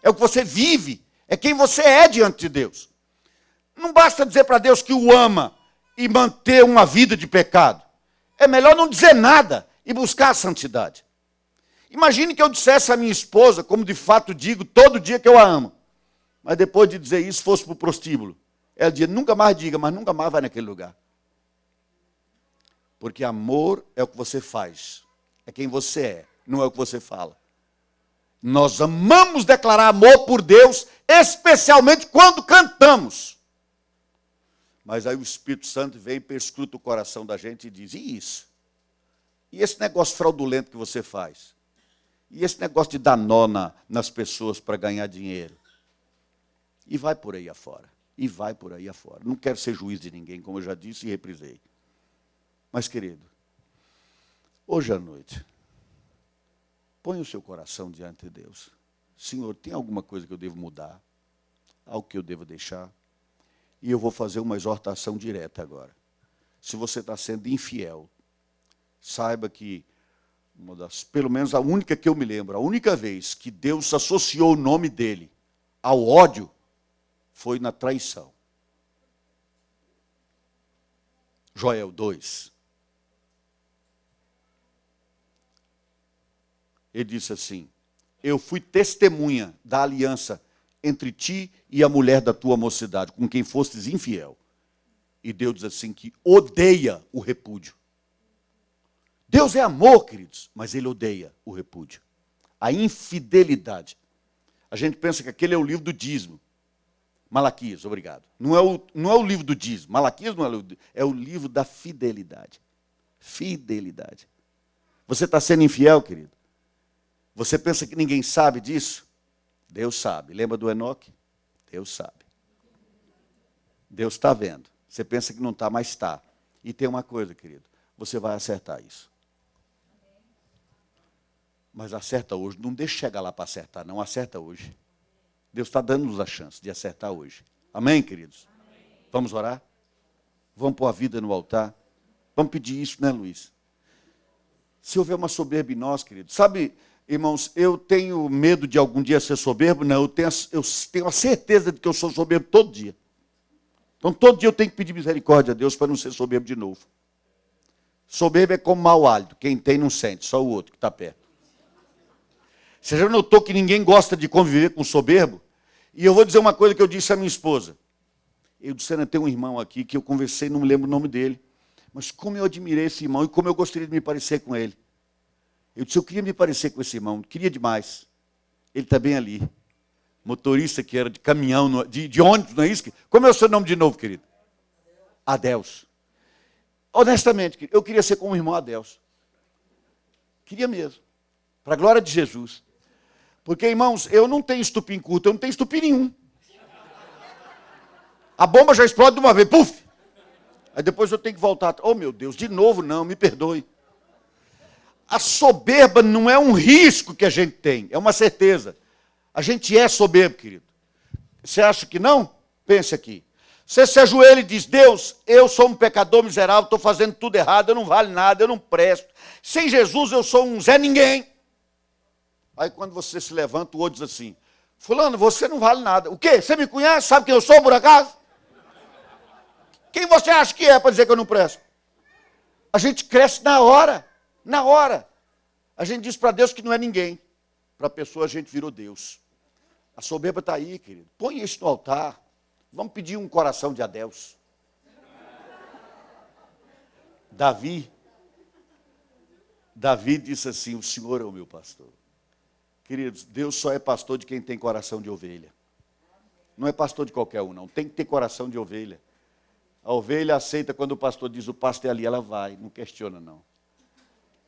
é o que você vive, é quem você é diante de Deus. Não basta dizer para Deus que o ama e manter uma vida de pecado. É melhor não dizer nada e buscar a santidade. Imagine que eu dissesse à minha esposa, como de fato digo, todo dia que eu a amo. Mas depois de dizer isso, fosse para o prostíbulo. Ela dizia, nunca mais diga, mas nunca mais vai naquele lugar. Porque amor é o que você faz. É quem você é, não é o que você fala. Nós amamos declarar amor por Deus, especialmente quando cantamos. Mas aí o Espírito Santo vem e perscruta o coração da gente e diz, e isso? E esse negócio fraudulento que você faz? E esse negócio de dar nó nas pessoas para ganhar dinheiro? E vai por aí afora. E vai por aí afora. Não quero ser juiz de ninguém, como eu já disse e reprisei. Mas, querido, hoje à noite, põe o seu coração diante de Deus. Senhor, tem alguma coisa que eu devo mudar? Algo que eu devo deixar? E eu vou fazer uma exortação direta agora. Se você está sendo infiel, saiba que, pelo menos a única que eu me lembro, a única vez que Deus associou o nome dele ao ódio, foi na traição. Joel 2. Ele disse assim, eu fui testemunha da aliança entre ti e a mulher da tua mocidade, com quem fostes infiel. E Deus diz assim, que odeia o repúdio. Deus é amor, queridos, mas Ele odeia o repúdio. A infidelidade. A gente pensa que aquele é o livro do dízimo. Malaquias, obrigado. Não é o livro do dízimo. Malaquias não é o livro da fidelidade. Fidelidade. Você está sendo infiel, querido? Você pensa que ninguém sabe disso? Deus sabe. Lembra do Enoque? Deus sabe. Deus está vendo. Você pensa que não está, mas está. E tem uma coisa, querido. Você vai acertar isso. Mas acerta hoje. Não deixe chegar lá para acertar, não. Acerta hoje. Deus está dando-nos a chance de acertar hoje. Amém, queridos? Amém. Vamos orar? Vamos pôr a vida no altar? Vamos pedir isso, né, Luiz? Se houver uma soberba em nós, queridos. Sabe, irmãos, eu tenho medo de algum dia ser soberbo? Não, eu tenho a certeza de que eu sou soberbo todo dia. Então, todo dia eu tenho que pedir misericórdia a Deus para não ser soberbo de novo. Soberbo é como mau hálito. Quem tem não sente, só o outro que está perto. Você já notou que ninguém gosta de conviver com soberbo? E eu vou dizer uma coisa que eu disse à minha esposa. Eu disse, Ana, tem um irmão aqui que eu conversei, não me lembro o nome dele. Mas como eu admirei esse irmão e como eu gostaria de me parecer com ele. Eu disse, eu queria me parecer com esse irmão, queria demais. Ele está bem ali. Motorista que era de caminhão, de ônibus, não é isso? Como é o seu nome de novo, querido? Adeus. Honestamente, eu queria ser como o irmão Adeus. Queria mesmo. Para a glória de Jesus. Porque, irmãos, eu não tenho estupim curto, eu não tenho estupim nenhum. A bomba já explode de uma vez, puf! Aí depois eu tenho que voltar. Oh, meu Deus, de novo não, me perdoe. A soberba não é um risco que a gente tem, é uma certeza. A gente é soberbo, querido. Você acha que não? Pense aqui. Você se ajoelha e diz, Deus, eu sou um pecador miserável, estou fazendo tudo errado, eu não valho nada, eu não presto. Sem Jesus eu sou um Zé Ninguém. Aí quando você se levanta, o outro diz assim, fulano, você não vale nada. O quê? Você me conhece? Sabe quem eu sou, por acaso? Quem você acha que é para dizer que eu não presto? A gente cresce na hora. Na hora. A gente diz para Deus que não é ninguém. Para a pessoa a gente virou Deus. A soberba está aí, querido. Põe isso no altar. Vamos pedir um coração de Adeus. Davi disse assim, o Senhor é o meu pastor. Queridos, Deus só é pastor de quem tem coração de ovelha. Não é pastor de qualquer um, não. Tem que ter coração de ovelha. A ovelha aceita quando o pastor diz, o pasto é ali, ela vai. Não questiona, não.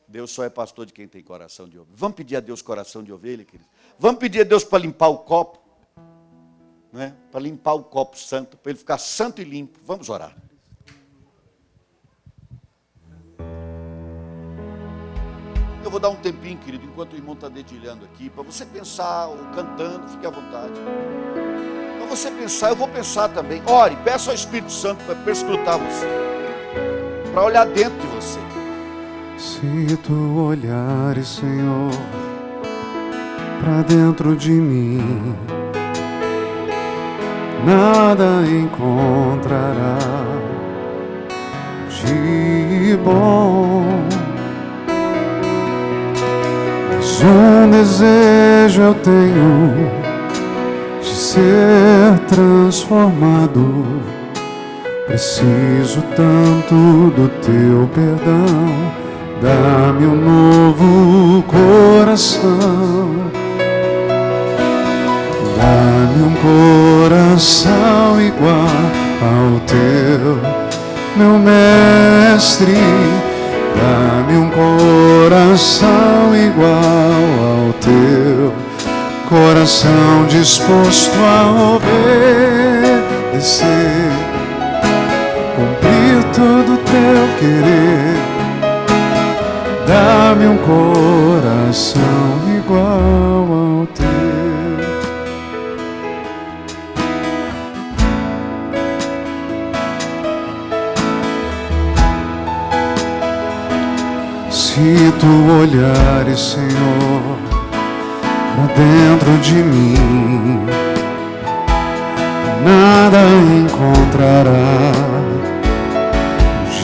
Deus só é pastor de quem tem coração de ovelha. Vamos pedir a Deus coração de ovelha, queridos? Vamos pedir a Deus para limpar o copo. Né? Para limpar o copo santo, para ele ficar santo e limpo. Vamos orar. Eu vou dar um tempinho, querido, enquanto o irmão está dedilhando aqui, para você pensar, ou cantando, fique à vontade. Para você pensar, eu vou pensar também. Ore, peça ao Espírito Santo para perscrutar você. Para olhar dentro de você. Se tu olhares, Senhor, pra dentro de mim, nada encontrará de bom. Mas um desejo eu tenho de ser transformado. Preciso tanto do teu perdão. Dá-me um novo coração. Dá-me um coração igual ao teu, meu mestre. Dá-me um coração igual ao teu, coração disposto a obedecer, cumprir todo o teu querer. Dá-me um coração igual ao teu. Se tu olhares, Senhor, pra dentro de mim, nada encontrará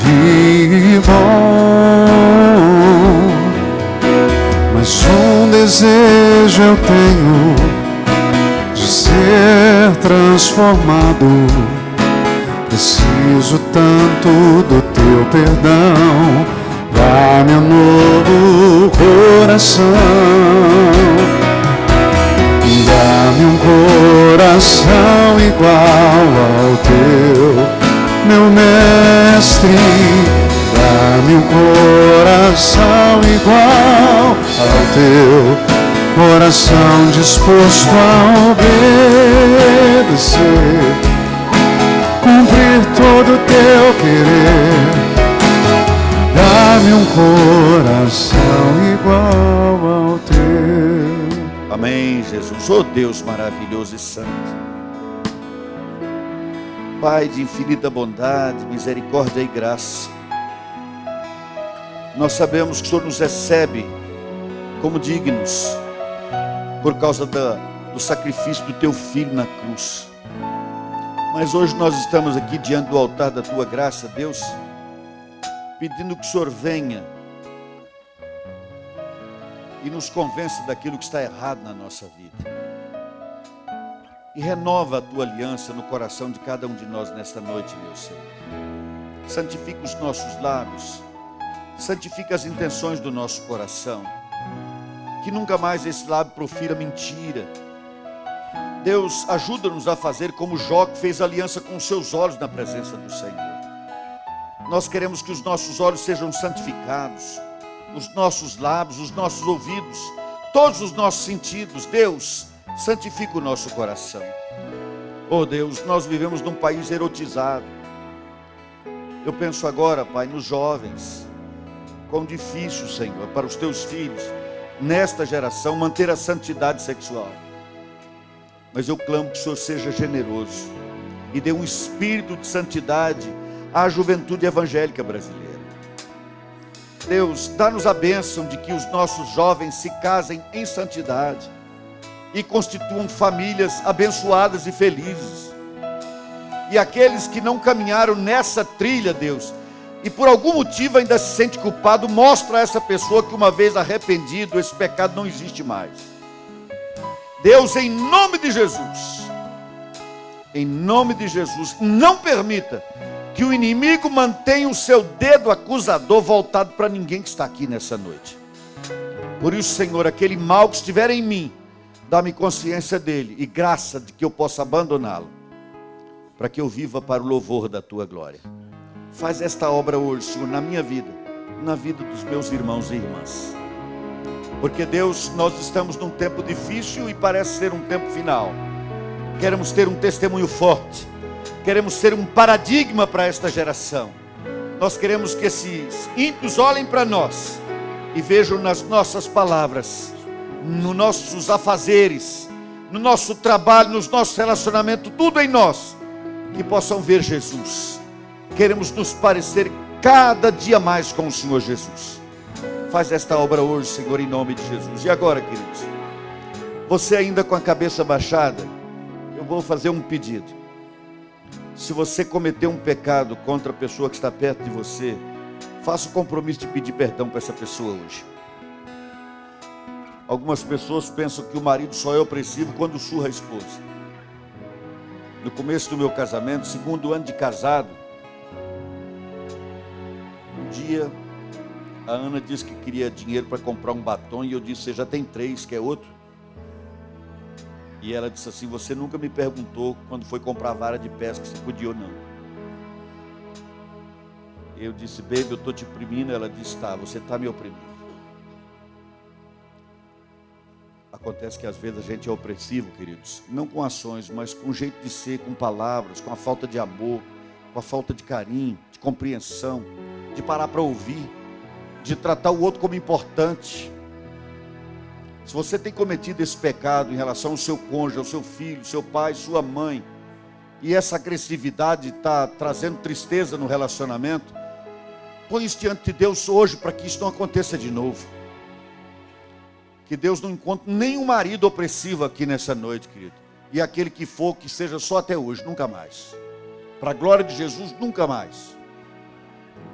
de bom. Mas um desejo eu tenho de ser transformado. Preciso tanto do teu perdão. Dá-me um novo coração. Dá-me um coração igual ao teu, meu mestre. Dá-me um coração igual ao teu, coração disposto a obedecer, cumprir todo o teu querer. Dá-me um coração igual ao teu. Amém, Jesus. Oh Deus maravilhoso e santo, Pai de infinita bondade, misericórdia e graça, nós sabemos que o Senhor nos recebe como dignos por causa do sacrifício do teu Filho na cruz. Mas hoje nós estamos aqui diante do altar da tua graça, Deus, pedindo que o Senhor venha e nos convença daquilo que está errado na nossa vida. E renova a tua aliança no coração de cada um de nós nesta noite, meu Senhor. Santifica os nossos lábios, santifica as intenções do nosso coração. Que nunca mais esse lábio profira mentira. Deus, ajuda-nos a fazer como Jó, que fez aliança com os seus olhos na presença do Senhor. Nós queremos que os nossos olhos sejam santificados, os nossos lábios, os nossos ouvidos, todos os nossos sentidos. Deus, santifica o nosso coração. Oh Deus, nós vivemos num país erotizado. Eu penso agora, Pai, nos jovens. Quão difícil, Senhor, para os teus filhos, nesta geração, manter a santidade sexual. Mas eu clamo que o Senhor seja generoso e dê um espírito de santidade à juventude evangélica brasileira. Deus, dá-nos a bênção de que os nossos jovens se casem em santidade e constituam famílias abençoadas e felizes. E aqueles que não caminharam nessa trilha, Deus, e por algum motivo ainda se sente culpado, mostra a essa pessoa que uma vez arrependido, esse pecado não existe mais. Deus, em nome de Jesus, não permita que o inimigo mantenha o seu dedo acusador voltado para ninguém que está aqui nessa noite. Por isso, Senhor, aquele mal que estiver em mim, dá-me consciência dele e graça de que eu possa abandoná-lo, para que eu viva para o louvor da tua glória. Faz esta obra hoje, Senhor, na minha vida, na vida dos meus irmãos e irmãs. Porque, Deus, nós estamos num tempo difícil e parece ser um tempo final. Queremos ter um testemunho forte. Queremos ser um paradigma para esta geração. Nós queremos que esses ímpios olhem para nós e vejam nas nossas palavras, nos nossos afazeres, no nosso trabalho, nos nossos relacionamentos, tudo em nós, que possam ver Jesus. Queremos nos parecer cada dia mais com o Senhor Jesus. Faz esta obra hoje, Senhor, em nome de Jesus. E agora, queridos, Você ainda com a cabeça baixada, eu vou fazer um pedido. Se você cometeu um pecado contra a pessoa que está perto de você, faça o compromisso de pedir perdão para essa pessoa hoje. Algumas pessoas pensam que o marido só é opressivo quando surra a esposa. No começo do meu casamento, segundo ano de casado, um dia a Ana disse que queria dinheiro para comprar um batom e eu disse: você já tem 3, quer outro? E ela disse assim: você nunca me perguntou quando foi comprar vara de pesca se podia ou não. Eu disse: baby, eu estou te oprimindo. Ela disse: tá, você está me oprimindo. Acontece que às vezes a gente é opressivo, queridos, não com ações, mas com o jeito de ser, com palavras, com a falta de amor, com a falta de carinho, de compreensão, de parar para ouvir, de tratar o outro como importante. Se você tem cometido esse pecado em relação ao seu cônjuge, ao seu filho, seu pai, sua mãe, e essa agressividade está trazendo tristeza no relacionamento, põe isso diante de Deus hoje para que isso não aconteça de novo. Que Deus não encontre nenhum marido opressivo aqui nessa noite, querido. E aquele que for, que seja só até hoje, nunca mais. Para a glória de Jesus, nunca mais.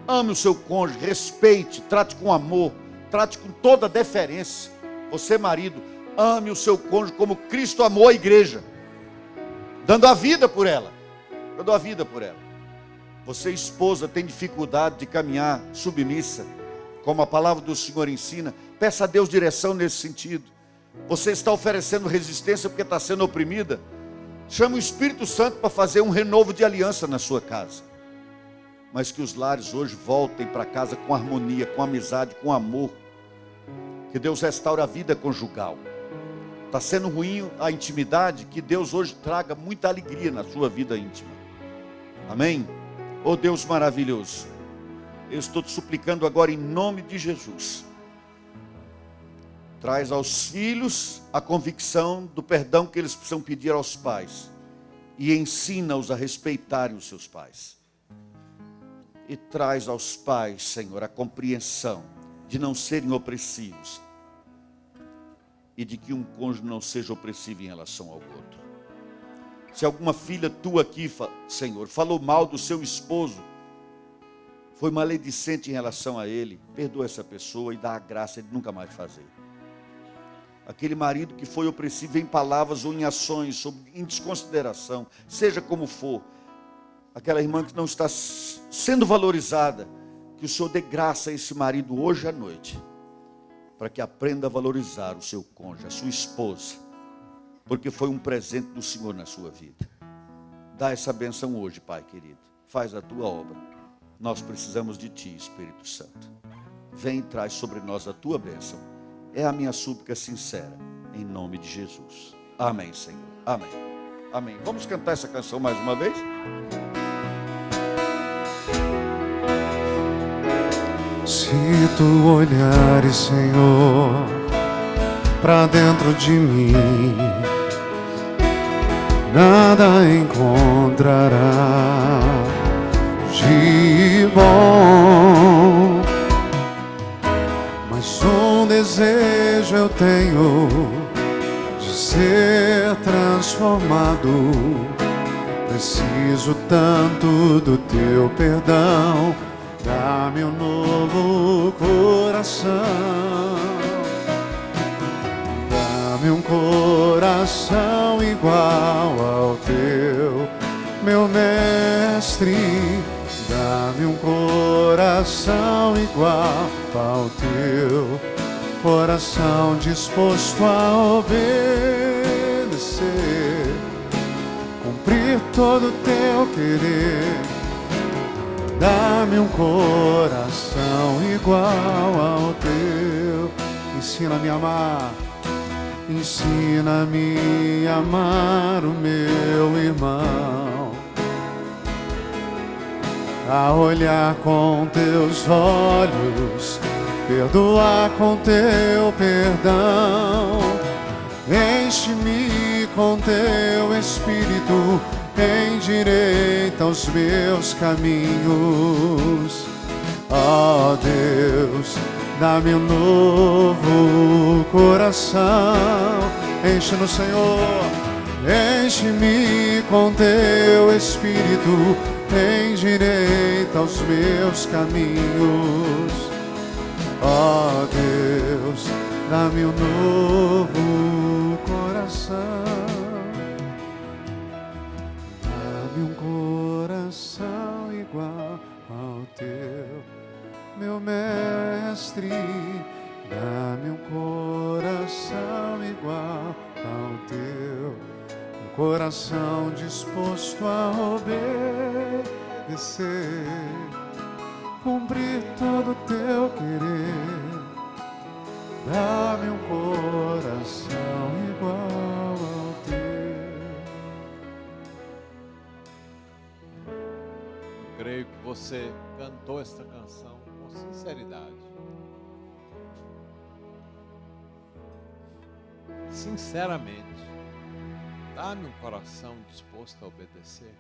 Ame o seu cônjuge, respeite, trate com amor, trate com toda deferência. Você, marido, ame o seu cônjuge como Cristo amou a igreja, dando a vida por ela. Dando a vida por ela. Você, esposa, tem dificuldade de caminhar submissa, como a palavra do Senhor ensina. Peça a Deus direção nesse sentido. Você está oferecendo resistência porque está sendo oprimida. Chame o Espírito Santo para fazer um renovo de aliança na sua casa. Mas que os lares hoje voltem para casa com harmonia, com amizade, com amor. Que Deus restaure a vida conjugal. Está sendo ruim a intimidade, que Deus hoje traga muita alegria na sua vida íntima. Amém? Oh Deus maravilhoso, eu estou te suplicando agora em nome de Jesus. Traz aos filhos a convicção do perdão que eles precisam pedir aos pais. E ensina-os a respeitarem os seus pais. E traz aos pais, Senhor, a compreensão de não serem opressivos. E de que um cônjuge não seja opressivo em relação ao outro. Se alguma filha tua aqui, Senhor, falou mal do seu esposo, foi maledicente em relação a ele, perdoa essa pessoa e dá a graça de nunca mais fazer. Aquele marido que foi opressivo em palavras ou em ações, em desconsideração, seja como for, aquela irmã que não está sendo valorizada, que o Senhor dê graça a esse marido hoje à noite, para que aprenda a valorizar o seu cônjuge, a sua esposa, porque foi um presente do Senhor na sua vida. Dá essa bênção hoje, Pai querido. Faz a tua obra. Nós precisamos de Ti, Espírito Santo. Vem e traz sobre nós a tua bênção. É a minha súplica sincera, em nome de Jesus. Amém, Senhor. Amém. Amém. Vamos cantar essa canção mais uma vez? Se tu olhares, Senhor, para dentro de mim, nada encontrará de bom. Mas um desejo eu tenho de ser transformado. Preciso tanto do teu perdão. Dá-me um novo coração. Dá-me um coração igual ao teu, meu mestre. Dá-me um coração igual ao teu, coração disposto a obedecer, cumprir todo o teu querer. Dá-me um coração igual ao teu. Ensina-me a amar. Ensina-me a amar o meu irmão, a olhar com teus olhos, perdoar com teu perdão. Enche-me com teu Espírito, endireita os meus caminhos. Ó Deus, dá-me um novo coração. Enche-nos, Senhor, enche-me com teu Espírito, endireita os meus caminhos. Ó Deus, dá-me um novo coração, dá-me um coração igual ao teu, meu mestre. Dá-me um coração igual ao teu, um coração disposto a obedecer, cumprir todo o teu querer. Dá-me um coração igual ao teu. Eu creio que você cantou esta canção com sinceridade. Sinceramente, dá-me um coração disposto a obedecer.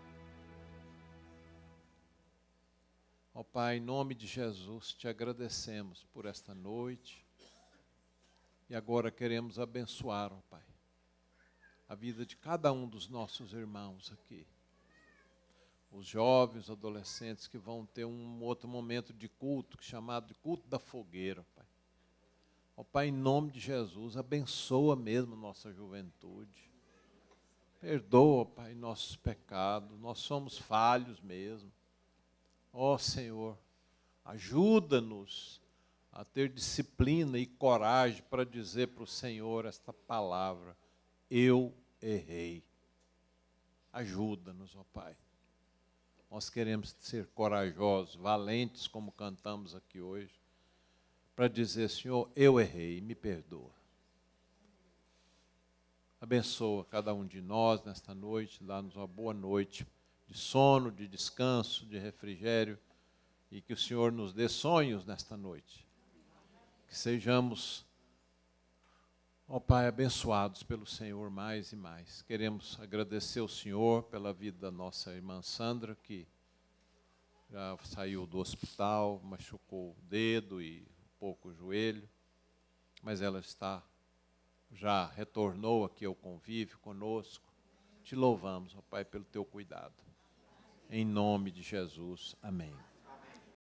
Ó Pai, em nome de Jesus, te agradecemos por esta noite. E agora queremos abençoar, ó Pai, a vida de cada um dos nossos irmãos aqui. Os jovens, os adolescentes que vão ter um outro momento de culto, chamado de culto da fogueira, Pai. Ó Pai, em nome de Jesus, abençoa mesmo nossa juventude. Perdoa, Pai, nossos pecados. Nós somos falhos mesmo. Ó Senhor, ajuda-nos a ter disciplina e coragem para dizer para o Senhor esta palavra: eu errei. Ajuda-nos, ó Pai. Nós queremos ser corajosos, valentes, como cantamos aqui hoje, para dizer: Senhor, eu errei, me perdoa. Abençoa cada um de nós nesta noite, dá-nos uma boa noite de sono, de descanso, de refrigério, e que o Senhor nos dê sonhos nesta noite. Que sejamos, ó Pai, abençoados pelo Senhor mais e mais. Queremos agradecer ao Senhor pela vida da nossa irmã Sandra, que já saiu do hospital, machucou o dedo e pouco o joelho, mas ela já retornou aqui ao convívio conosco. Te louvamos, ó Pai, pelo teu cuidado. Em nome de Jesus, amém.